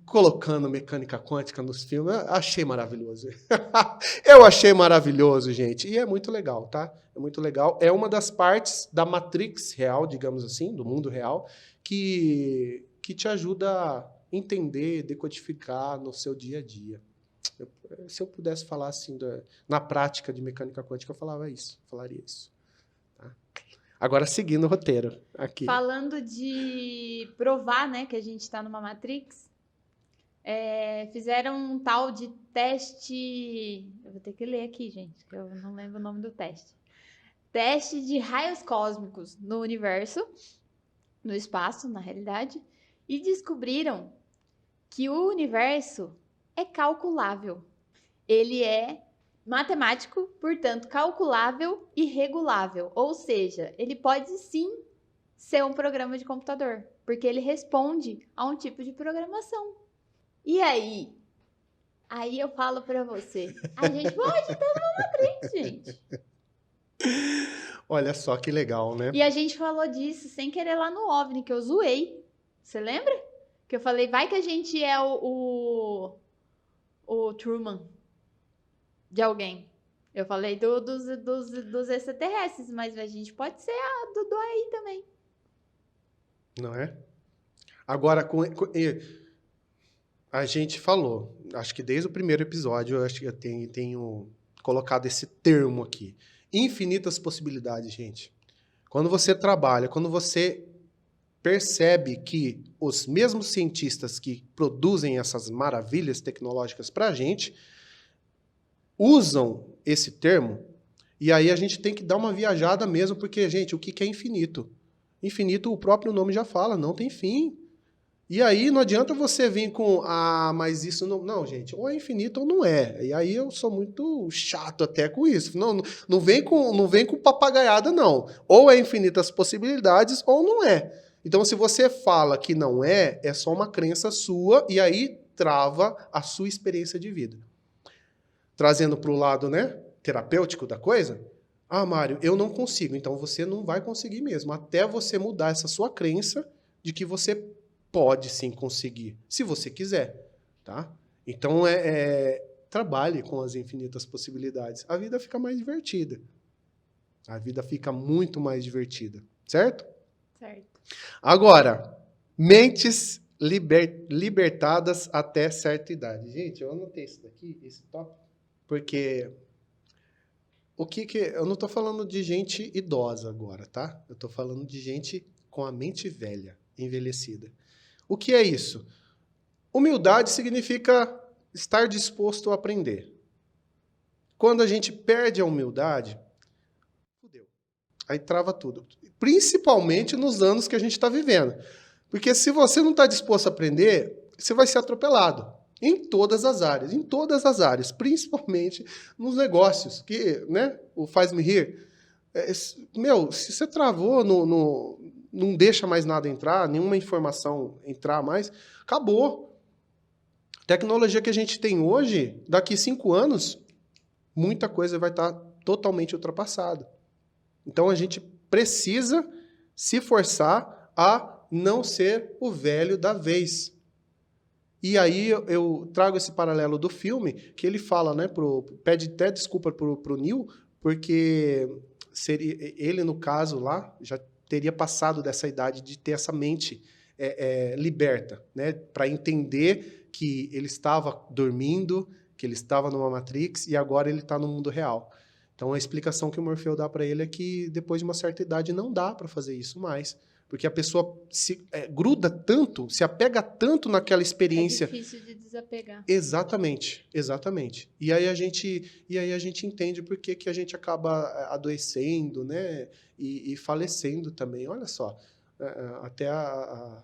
colocando mecânica quântica nos filmes. Eu achei maravilhoso. Eu achei maravilhoso, gente. E é muito legal, tá? É muito legal. É uma das partes da Matrix real, digamos assim, do mundo real, que te ajuda a entender, decodificar no seu dia a dia. Se eu pudesse falar assim, na prática de mecânica quântica, eu falaria isso. Tá? Agora, seguindo o roteiro aqui. Falando de provar, né, que a gente está numa Matrix, fizeram um tal de teste... Eu vou ter que ler aqui, gente, que eu não lembro o nome do teste. Teste de raios cósmicos no universo, no espaço, na realidade, e descobriram que o universo é calculável. Ele é matemático, portanto, calculável e regulável. Ou seja, ele pode sim ser um programa de computador, porque ele responde a um tipo de programação. E aí? Aí eu falo pra você, a gente pode estar numa Matrix, gente. Olha só que legal, né? E a gente falou disso sem querer lá no OVNI, que eu zoei. Você lembra? Que eu falei, vai que a gente é o Truman de alguém. Eu falei dos extraterrestres, mas a gente pode ser a do aí também. Não é? Agora, a gente falou, acho que desde o primeiro episódio, eu acho que eu tenho colocado esse termo aqui. Infinitas possibilidades, gente. Quando você trabalha, quando você percebe que os mesmos cientistas que produzem essas maravilhas tecnológicas para a gente usam esse termo, e aí a gente tem que dar uma viajada mesmo, porque, gente, o que é infinito? Infinito, o próprio nome já fala, não tem fim. E aí não adianta você vir com, mas isso não... Não, gente, ou é infinito ou não é. E aí eu sou muito chato até com isso. Não vem com papagaiada, não. Ou é infinitas possibilidades ou não é. Então, se você fala que não é só uma crença sua, e aí trava a sua experiência de vida. Trazendo para o lado, né, terapêutico da coisa, Mário, eu não consigo. Então, você não vai conseguir mesmo, até você mudar essa sua crença de que você pode sim conseguir, se você quiser, tá? Então, trabalhe com as infinitas possibilidades. A vida fica mais divertida. A vida fica muito mais divertida, certo? Certo. Agora, mentes libertadas até certa idade. Gente, eu anotei isso daqui, esse tópico, porque eu não estou falando de gente idosa agora, tá? Eu estou falando de gente com a mente velha, envelhecida. O que é isso? Humildade significa estar disposto a aprender. Quando a gente perde a humildade, fudeu. Aí trava tudo. Principalmente nos anos que a gente está vivendo. Porque se você não está disposto a aprender, você vai ser atropelado. Em todas as áreas, principalmente nos negócios, que, né, o faz-me rir. Se você travou, não deixa mais nada entrar, nenhuma informação entrar mais, acabou. A tecnologia que a gente tem hoje, daqui 5 anos, muita coisa vai estar totalmente ultrapassada. Então, a gente precisa se forçar a não ser o velho da vez. E aí eu trago esse paralelo do filme, que ele fala, né, pede até desculpa pro Neo, porque ele, no caso lá, já teria passado dessa idade de ter essa mente liberta, né, para entender que ele estava dormindo, que ele estava numa Matrix e agora ele está no mundo real. Então, a explicação que o Morfeu dá para ele é que depois de uma certa idade não dá para fazer isso mais, porque a pessoa se gruda tanto, se apega tanto naquela experiência. É difícil de desapegar. Exatamente, exatamente. E aí a gente entende por que a gente acaba adoecendo, né? E falecendo também. Olha só, até a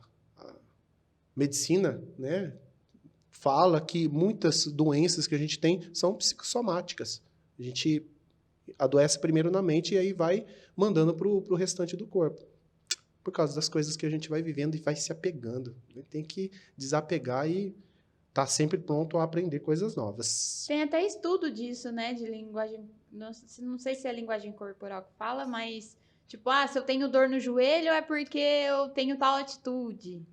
medicina, né, fala que muitas doenças que a gente tem são psicossomáticas. A gente adoece primeiro na mente e aí vai mandando para o restante do corpo. Por causa das coisas que a gente vai vivendo e vai se apegando. Tem que desapegar e estar sempre pronto a aprender coisas novas. Tem até estudo disso, né? De linguagem... Não sei se é linguagem corporal que fala, mas... Tipo, se eu tenho dor no joelho é porque eu tenho tal atitude.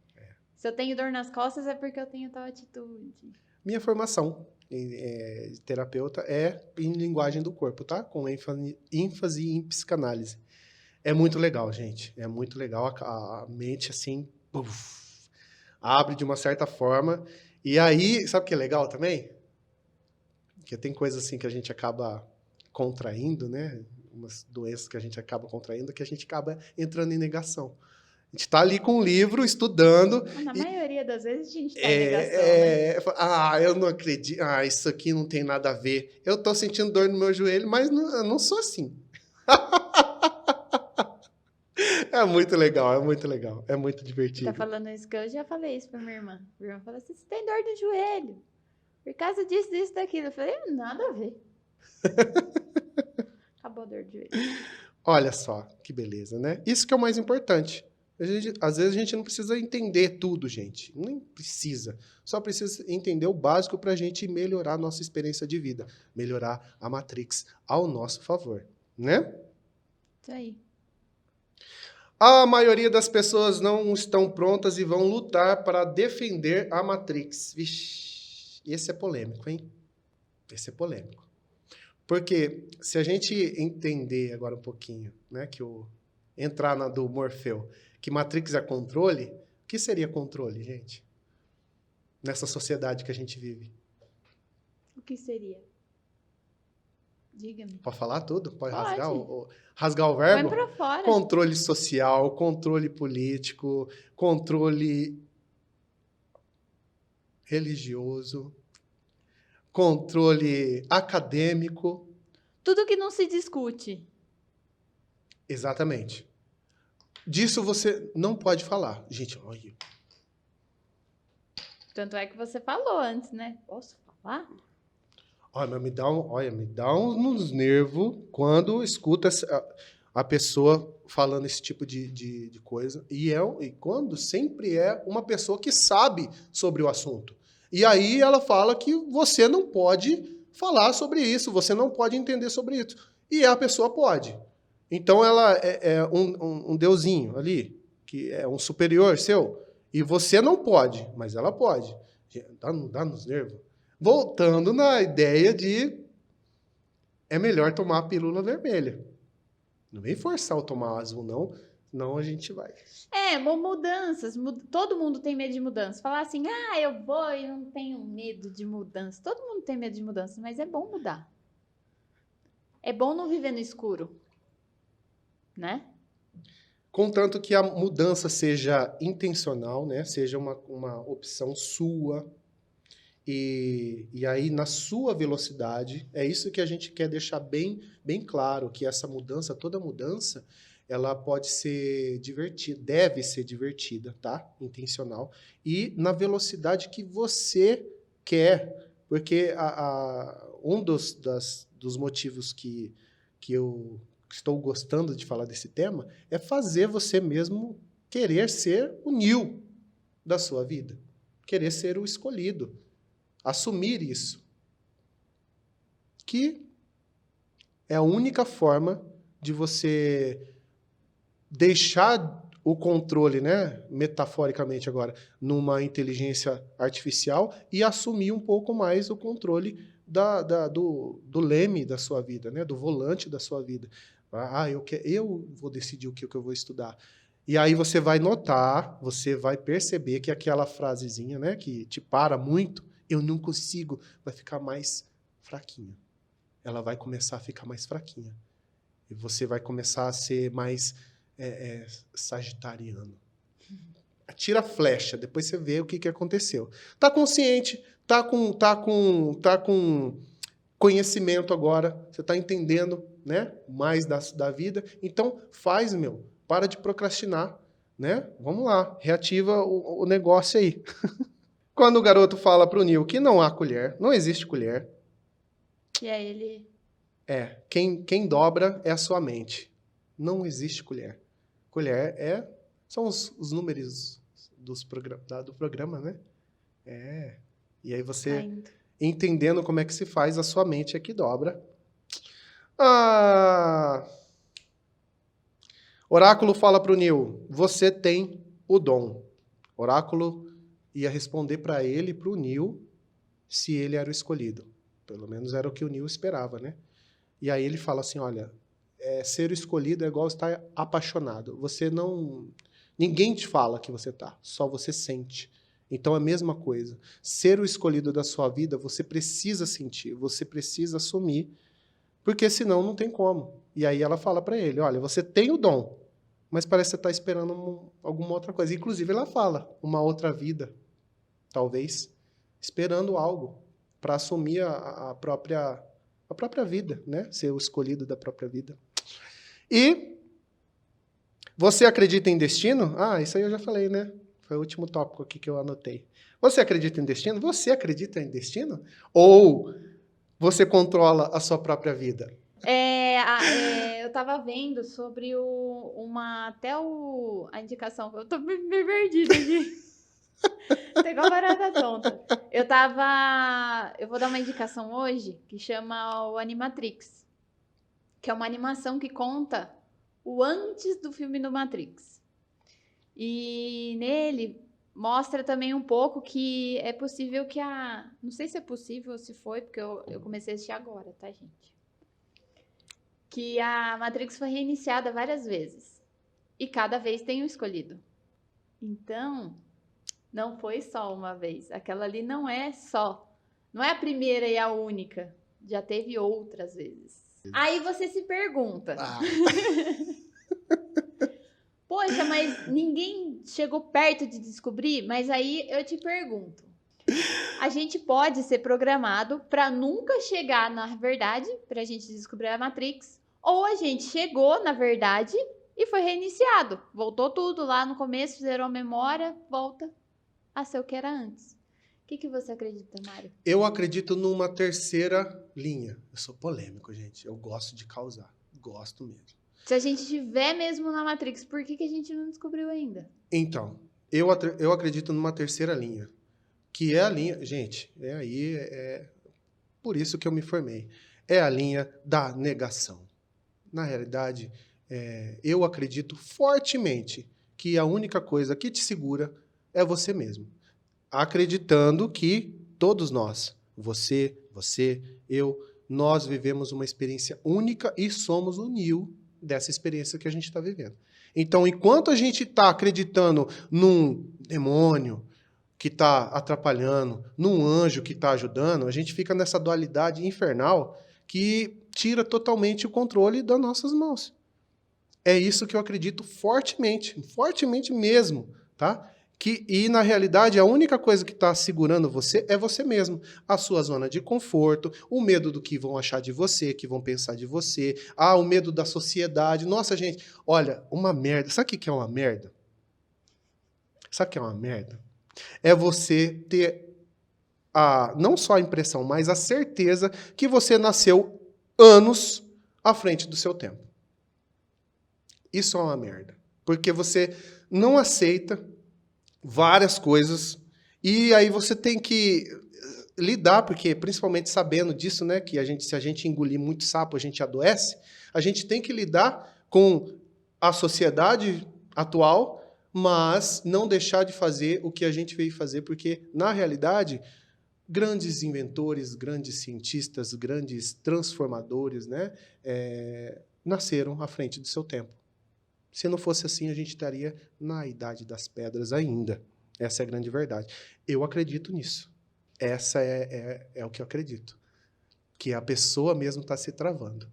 Se eu tenho dor nas costas é porque eu tenho tal atitude. Minha formação de terapeuta é em linguagem do corpo, tá? Com ênfase em psicanálise. É muito legal, gente. É muito legal. A mente, assim, abre de uma certa forma. E aí, sabe o que é legal também? Que tem coisas assim que a gente acaba contraindo, né? Umas doenças que a gente acaba contraindo, que a gente acaba entrando em negação. A gente está ali com o livro, estudando. Na maioria das vezes a gente está em negação, né? Eu não acredito. Isso aqui não tem nada a ver. Eu estou sentindo dor no meu joelho, mas eu não sou assim. É muito legal, é muito divertido. Tá falando isso que eu já falei isso pra minha irmã. Minha irmã falou assim, você tem dor no joelho. Por causa disso, disso, daquilo. Eu falei, nada a ver. Acabou a dor de joelho. Olha só, que beleza, né? Isso que é o mais importante. Às vezes a gente não precisa entender tudo, gente. Nem precisa. Só precisa entender o básico pra gente melhorar a nossa experiência de vida. Melhorar a Matrix ao nosso favor, né? Isso aí. A maioria das pessoas não estão prontas e vão lutar para defender a Matrix. Vixe, esse é polêmico, hein? Esse é polêmico. Porque se a gente entender agora um pouquinho, né, que entrar na do Morfeu, que Matrix é controle, o que seria controle, gente? Nessa sociedade que a gente vive. O que seria? Diga-me. Pode falar tudo? Pode. rasgar o verbo? Vai pra fora. Controle social, controle político, controle religioso, controle acadêmico. Tudo que não se discute. Exatamente. Disso você não pode falar. Gente, olha. Tanto é que você falou antes, né? Posso falar? Olha, me dá uns nervos quando escuta a pessoa falando esse tipo de coisa. E quando sempre é uma pessoa que sabe sobre o assunto. E aí ela fala que você não pode falar sobre isso, você não pode entender sobre isso. E a pessoa pode. Então ela é um deusinho ali, que é um superior seu, e você não pode, mas ela pode. Dá nos nervos. Voltando na ideia de é melhor tomar a pílula vermelha. Não vem forçar o tomar azul, não. Senão a gente vai. Mudanças. Todo mundo tem medo de mudança. Falar assim, eu vou e não tenho medo de mudança. Todo mundo tem medo de mudança, mas é bom mudar. É bom não viver no escuro. Né? Contanto que a mudança seja intencional, né? Seja uma opção sua. E aí, na sua velocidade, é isso que a gente quer deixar bem, bem claro, que essa mudança, toda mudança, ela pode ser divertida, deve ser divertida, tá? Intencional. E na velocidade que você quer, porque um dos motivos que eu estou gostando de falar desse tema é fazer você mesmo querer ser o Neo da sua vida, querer ser o escolhido. Assumir isso, que é a única forma de você deixar o controle, né, metaforicamente agora, numa inteligência artificial e assumir um pouco mais o controle do leme da sua vida, né, do volante da sua vida. Eu vou decidir o que eu vou estudar. E aí você vai notar, você vai perceber que aquela frasezinha, né, que te para muito, eu não consigo, vai ficar mais fraquinha. Ela vai começar a ficar mais fraquinha. E você vai começar a ser mais sagitariano. Tira a flecha, depois você vê o que aconteceu. Tá consciente, tá com conhecimento agora, você tá entendendo, né, mais da vida. Então, faz, para de procrastinar, né? Vamos lá, reativa o negócio aí. Quando o garoto fala pro Neo que não há colher, não existe colher. E aí ele... Quem dobra é a sua mente. Não existe colher. Colher são os números do programa, né? E aí você, entendendo como é que se faz, a sua mente é que dobra. Oráculo fala para o Neo, você tem o dom. Oráculo ia responder para ele e para o Neo se ele era o escolhido. Pelo menos era o que o Neo esperava, né? E aí ele fala assim, olha, ser o escolhido é igual estar apaixonado. Você não... Ninguém te fala que você tá, só você sente. Então é a mesma coisa. Ser o escolhido da sua vida, você precisa sentir, você precisa assumir, porque senão não tem como. E aí ela fala para ele, olha, você tem o dom, mas parece que você está esperando alguma outra coisa. Inclusive ela fala, uma outra vida, talvez, esperando algo para assumir a própria vida, né? Ser o escolhido da própria vida. E você acredita em destino? Isso aí eu já falei, né? Foi o último tópico aqui que eu anotei. Você acredita em destino? Você acredita em destino? Ou você controla a sua própria vida? Eu estava vendo sobre a indicação. Eu tô me perdida aqui. Pegou a barata tonta. Eu vou dar uma indicação hoje que chama o Animatrix, que é uma animação que conta o antes do filme do Matrix. E nele mostra também um pouco que é possível que não sei se é possível ou se foi, porque eu comecei a assistir agora, tá, gente? Que a Matrix foi reiniciada várias vezes. E cada vez tem um escolhido. Então, não foi só uma vez. Aquela ali não é a primeira e a única. Já teve outras vezes. Aí você se pergunta. Poxa, mas ninguém chegou perto de descobrir? Mas aí eu te pergunto. A gente pode ser programado para nunca chegar na verdade, para a gente descobrir a Matrix, ou a gente chegou na verdade e foi reiniciado. Voltou tudo lá no começo, zerou a memória, volta a ser o que era antes. O que você acredita, Mário? Eu acredito numa terceira linha. Eu sou polêmico, gente. Eu gosto de causar. Gosto mesmo. Se a gente estiver mesmo na Matrix, por que a gente não descobriu ainda? Então, eu acredito numa terceira linha. Que é a linha... Gente, por isso que eu me formei. É a linha da negação. Na realidade, eu acredito fortemente que a única coisa que te segura é você mesmo. Acreditando que todos nós, você, eu, nós vivemos uma experiência única e somos o Neo dessa experiência que a gente está vivendo. Então, enquanto a gente está acreditando num demônio que está atrapalhando, num anjo que está ajudando, a gente fica nessa dualidade infernal que tira totalmente o controle das nossas mãos. É isso que eu acredito fortemente, fortemente mesmo, tá? E, na realidade, a única coisa que está segurando você é você mesmo. A sua zona de conforto, o medo do que vão achar de você, que vão pensar de você, o medo da sociedade. Nossa, gente, olha, uma merda. Sabe o que é uma merda? Sabe o que é uma merda? É você ter não só a impressão, mas a certeza que você nasceu anos à frente do seu tempo. Isso é uma merda. Porque você não aceita várias coisas, e aí você tem que lidar, porque principalmente sabendo disso, né, que se a gente engolir muito sapo, a gente adoece, a gente tem que lidar com a sociedade atual, mas não deixar de fazer o que a gente veio fazer, porque, na realidade, grandes inventores, grandes cientistas, grandes transformadores, né, nasceram à frente do seu tempo. Se não fosse assim, a gente estaria na Idade das Pedras ainda. Essa é a grande verdade. Eu acredito nisso. Essa é o que eu acredito. Que a pessoa mesmo está se travando.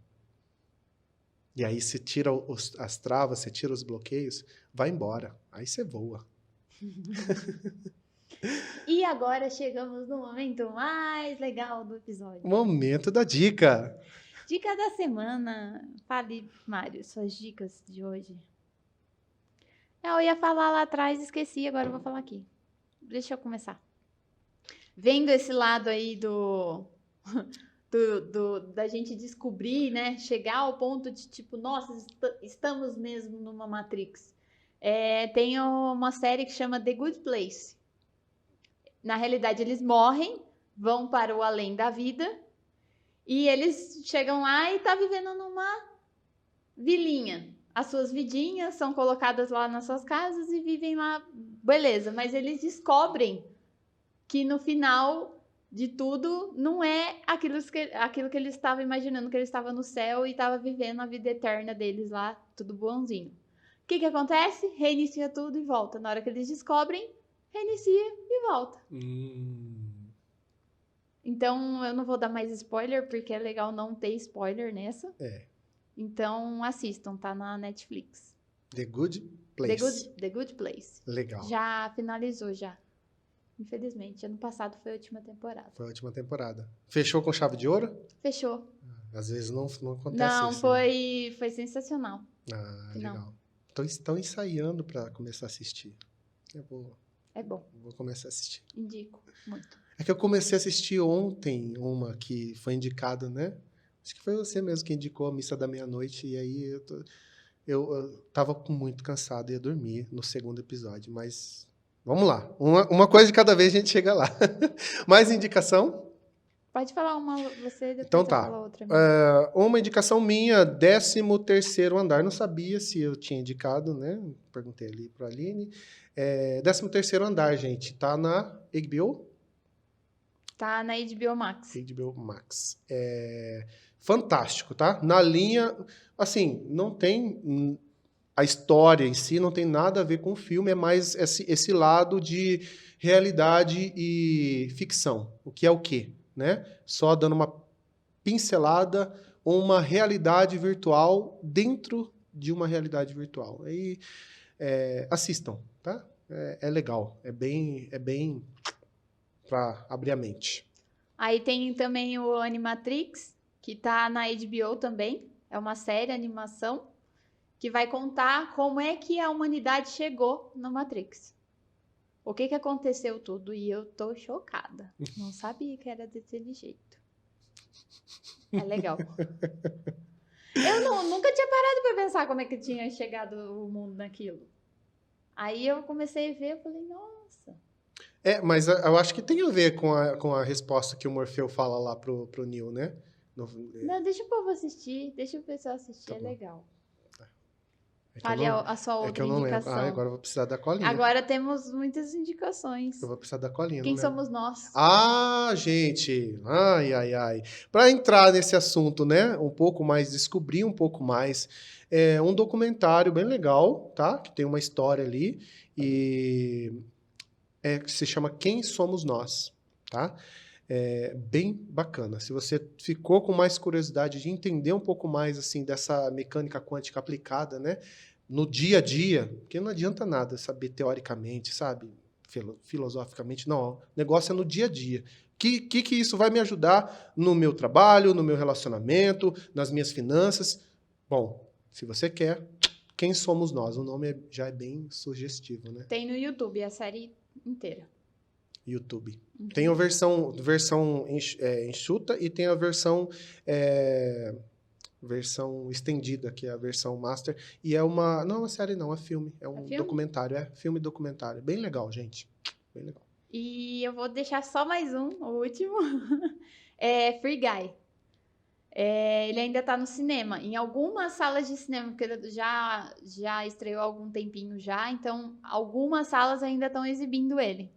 E aí você tira as travas, você tira os bloqueios, vai embora. Aí você voa. E agora chegamos no momento mais legal do episódio. Momento da dica. Dica da semana. Fale, Mário, suas dicas de hoje. Eu ia falar lá atrás, esqueci, agora eu vou falar aqui. Deixa eu começar. Vendo esse lado aí da gente descobrir, né? Chegar ao ponto de tipo, nossa, estamos mesmo numa Matrix. Tem uma série que chama The Good Place. Na realidade, eles morrem, vão para o além da vida e eles chegam lá e tá vivendo numa vilinha. As suas vidinhas são colocadas lá nas suas casas e vivem lá, beleza. Mas eles descobrem que no final de tudo não é aquilo que eles estavam imaginando, que eles estavam no céu e estavam vivendo a vida eterna deles lá, tudo bonzinho. O que acontece? Reinicia tudo e volta. Na hora que eles descobrem, reinicia e volta. Então, eu não vou dar mais spoiler, porque é legal não ter spoiler nessa. Então, assistam, tá na Netflix. The Good Place. The Good Place. Legal. Já finalizou, já. Infelizmente, ano passado foi a última temporada. Foi a última temporada. Fechou com chave de ouro? Fechou. Às vezes não acontece não, isso. Foi sensacional. Legal. Estão ensaiando para começar a assistir. É bom. Vou começar a assistir. Indico muito. É que eu comecei a assistir ontem uma que foi indicada, né? Acho que foi você mesmo que indicou a Missa da Meia-Noite, e aí eu tava muito cansado e ia dormir no segundo episódio, mas vamos lá. Uma coisa de cada vez a gente chega lá. Mais indicação? Pode falar uma você, depois então eu falo outra. Uma indicação minha, 13º Andar. Não sabia se eu tinha indicado, né? Perguntei ali para a Aline. 13º Andar, gente. Tá na HBO? Tá na HBO Max. HBO Max. Fantástico, tá? Na linha, assim, não tem... A história em si não tem nada a ver com o filme, é mais esse lado de realidade e ficção. O que é o quê? Né? Só dando uma pincelada, uma realidade virtual dentro de uma realidade virtual. Aí, assistam, tá? É legal, é bem para abrir a mente. Aí tem também o Animatrix, que tá na HBO também. É uma série, animação, que vai contar como é que a humanidade chegou no Matrix. O que aconteceu tudo, e eu tô chocada. Não sabia que era desse jeito. É legal. Eu nunca tinha parado pra pensar como é que tinha chegado o mundo naquilo. Aí eu comecei a ver e falei, nossa. Mas eu acho que tem a ver com a resposta que o Morfeu fala lá pro Neo, né? Não, deixa o povo assistir, deixa o pessoal assistir, tá, é legal. Fale a sua outra indicação. Agora eu vou precisar da colinha. Agora temos muitas indicações. Eu vou precisar da colinha. Quem somos nós? Gente. Ai. Para entrar nesse assunto, né? Um pouco mais, descobrir um pouco mais. Um documentário bem legal, tá? Que tem uma história ali. E que se chama Quem Somos Nós, tá? Bem bacana. Se você ficou com mais curiosidade de entender um pouco mais assim dessa mecânica quântica aplicada, né, no dia a dia, porque não adianta nada saber teoricamente, sabe, filosoficamente, não. O negócio é no dia a dia. Que isso vai me ajudar no meu trabalho, no meu relacionamento, nas minhas finanças? Bom, se você quer, Quem Somos Nós? O nome já é bem sugestivo, né? Tem no YouTube a série inteira. YouTube. Tem a versão enxuta e tem a versão estendida, que é a versão master. E não é uma série não, é filme. É um documentário, filme documentário. Bem legal, gente. Bem legal. E eu vou deixar só mais o último. Free Guy. Ele ainda tá no cinema. Em algumas salas de cinema, porque ele já estreou há algum tempinho já, então algumas salas ainda estão exibindo ele.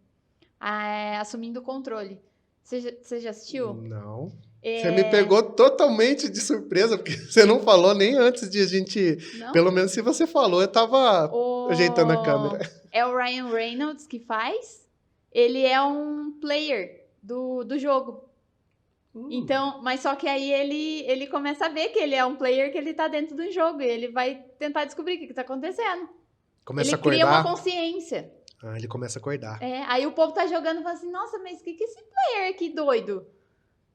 Assumindo o controle. Você já assistiu? Não. Você me pegou totalmente de surpresa, porque você não falou nem antes de a gente... Não? Pelo menos se você falou, eu tava ajeitando a câmera. É o Ryan Reynolds que faz. Ele é um player do jogo. Então, mas só que aí ele começa a ver que ele é um player, que ele tá dentro do jogo. E ele vai tentar descobrir o que tá acontecendo. Começa a acordar. Ele cria uma consciência. Ele começa a acordar. Aí o povo tá jogando e fala assim, nossa, mas o que esse player aqui doido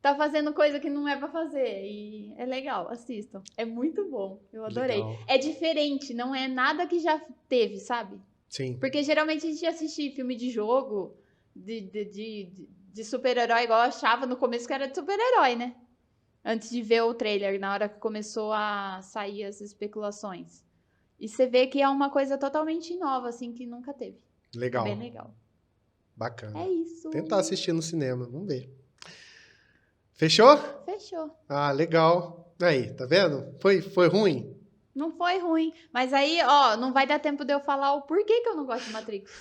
tá fazendo coisa que não é pra fazer? E é legal, assistam. É muito bom, eu adorei. Legal. É diferente, não é nada que já teve, sabe? Sim. Porque geralmente a gente assiste filme de jogo, de super-herói, igual eu achava no começo que era de super-herói, né? Antes de ver o trailer, na hora que começou a sair as especulações. E você vê que é uma coisa totalmente nova, assim, que nunca teve. Legal. É bem legal. Bacana. É isso. Tentar assistir no cinema, vamos ver. Fechou? Fechou. Legal. Aí, tá vendo? Foi ruim? Não foi ruim. Mas aí, não vai dar tempo de eu falar o porquê que eu não gosto de Matrix.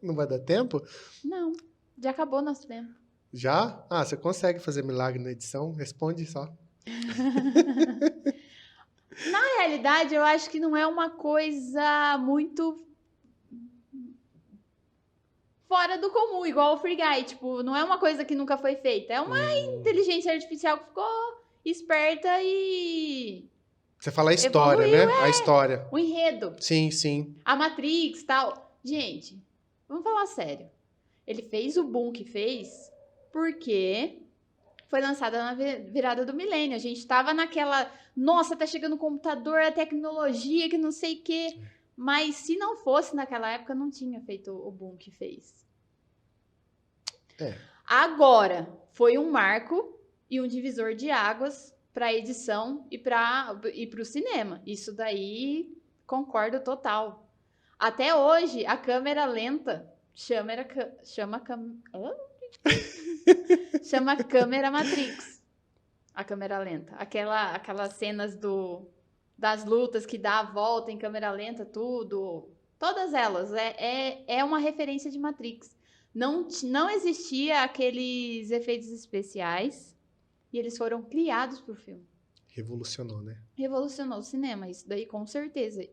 Não vai dar tempo? Não. Já acabou nosso tempo. Já? Você consegue fazer milagre na edição? Responde só. Na realidade, eu acho que não é uma coisa muito fora do comum, igual o Free Guy. Tipo, não é uma coisa que nunca foi feita. É uma inteligência artificial que ficou esperta e... Você fala a história, evoluiu, né? A história. O enredo. Sim, sim. A Matrix e tal. Gente, vamos falar sério. Ele fez o boom que fez porque foi lançada na virada do milênio. A gente tava naquela... Nossa, tá chegando o computador, a tecnologia, que não sei o quê... Mas se não fosse naquela época, não tinha feito o boom que fez. Agora, foi um marco e um divisor de águas para a edição e para o cinema. Isso daí, concordo total. Até hoje, a câmera lenta chama câmera Matrix. A câmera lenta. Aquelas cenas das lutas que dá a volta em câmera lenta, tudo. Todas elas. É uma referência de Matrix. Não existia aqueles efeitos especiais e eles foram criados pro filme. Revolucionou, né? Revolucionou o cinema, isso daí com certeza.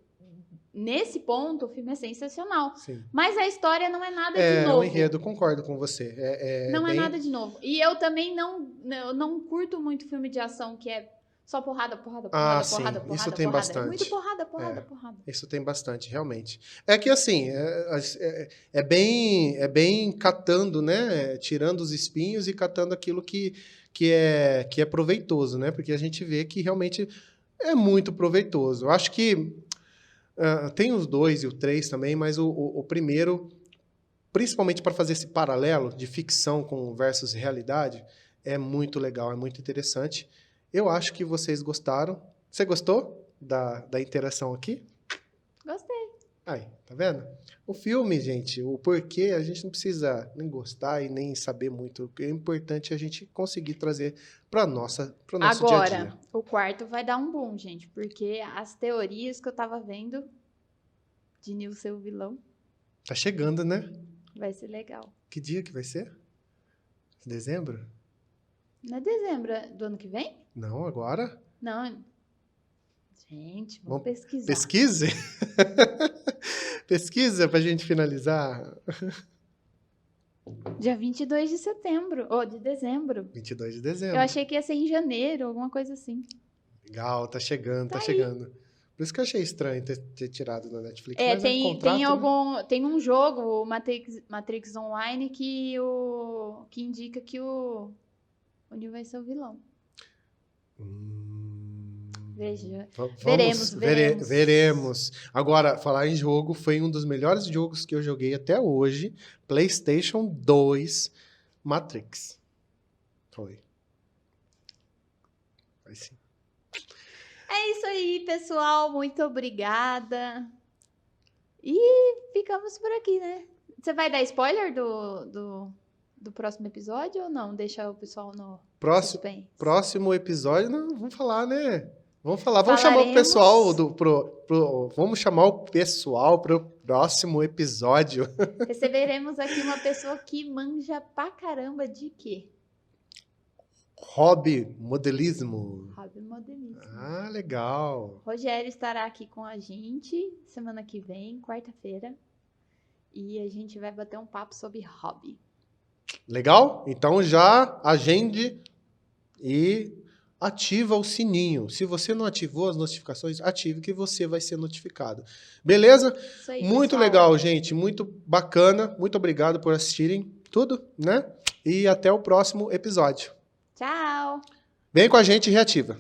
Nesse ponto, o filme é sensacional. Sim. Mas a história não é nada de novo. É um enredo, concordo com você. Não é nada de novo. E eu também não curto muito filme de ação que é só porrada. Isso tem bastante. É muito porrada. Isso tem bastante, realmente. É que assim, é bem catando, né? Tirando os espinhos e catando aquilo que é proveitoso, né? Porque a gente vê que realmente é muito proveitoso. Eu acho que tem os 2 e o 3 também, mas o primeiro, principalmente para fazer esse paralelo de ficção versus realidade, é muito legal, é muito interessante. Eu acho que vocês gostaram. Você gostou da interação aqui? Gostei. Aí, tá vendo? O filme, gente, o porquê, a gente não precisa nem gostar e nem saber muito. O importante é a gente conseguir trazer para nosso dia a dia. Agora, o quarto vai dar um boom, gente, porque as teorias que eu tava vendo de Neo ser o vilão... Tá chegando, né? Vai ser legal. Que dia que vai ser? Dezembro? Não é dezembro do ano que vem? Não, agora? Não. Gente, vamos pesquisar. Pesquise? Pesquisa pra gente finalizar. Dia 22 de setembro, ou de dezembro. 22 de dezembro. Eu achei que ia ser em janeiro, alguma coisa assim. Legal, tá chegando, tá chegando. Por isso que eu achei estranho ter tirado na Netflix. Mas tem contrato, né? Tem um jogo, o Matrix Online, que indica que o Neo vai ser o vilão. Veja. Veremos. Agora, falar em jogo, foi um dos melhores jogos que eu joguei até hoje. PlayStation 2 Matrix. Foi sim. É isso aí, pessoal. Muito obrigada. E ficamos por aqui, né? Você vai dar spoiler do do próximo episódio ou não? Deixa o pessoal no suspense. Próximo episódio, não, vamos falar, né? Vamos falar, vamos chamar o pessoal vamos chamar o pessoal pro próximo episódio. Receberemos aqui uma pessoa que manja pra caramba de quê? Hobby modelismo. Hobby modelismo. Ah, legal. Rogério estará aqui com a gente semana que vem, quarta-feira. E a gente vai bater um papo sobre hobby. Legal? Então já agende e ativa o sininho. Se você não ativou as notificações, ative que você vai ser notificado. Beleza? Isso aí, muito pessoal. Legal, gente. Muito bacana. Muito obrigado por assistirem tudo, né? E até o próximo episódio. Tchau! Vem com a gente e reativa.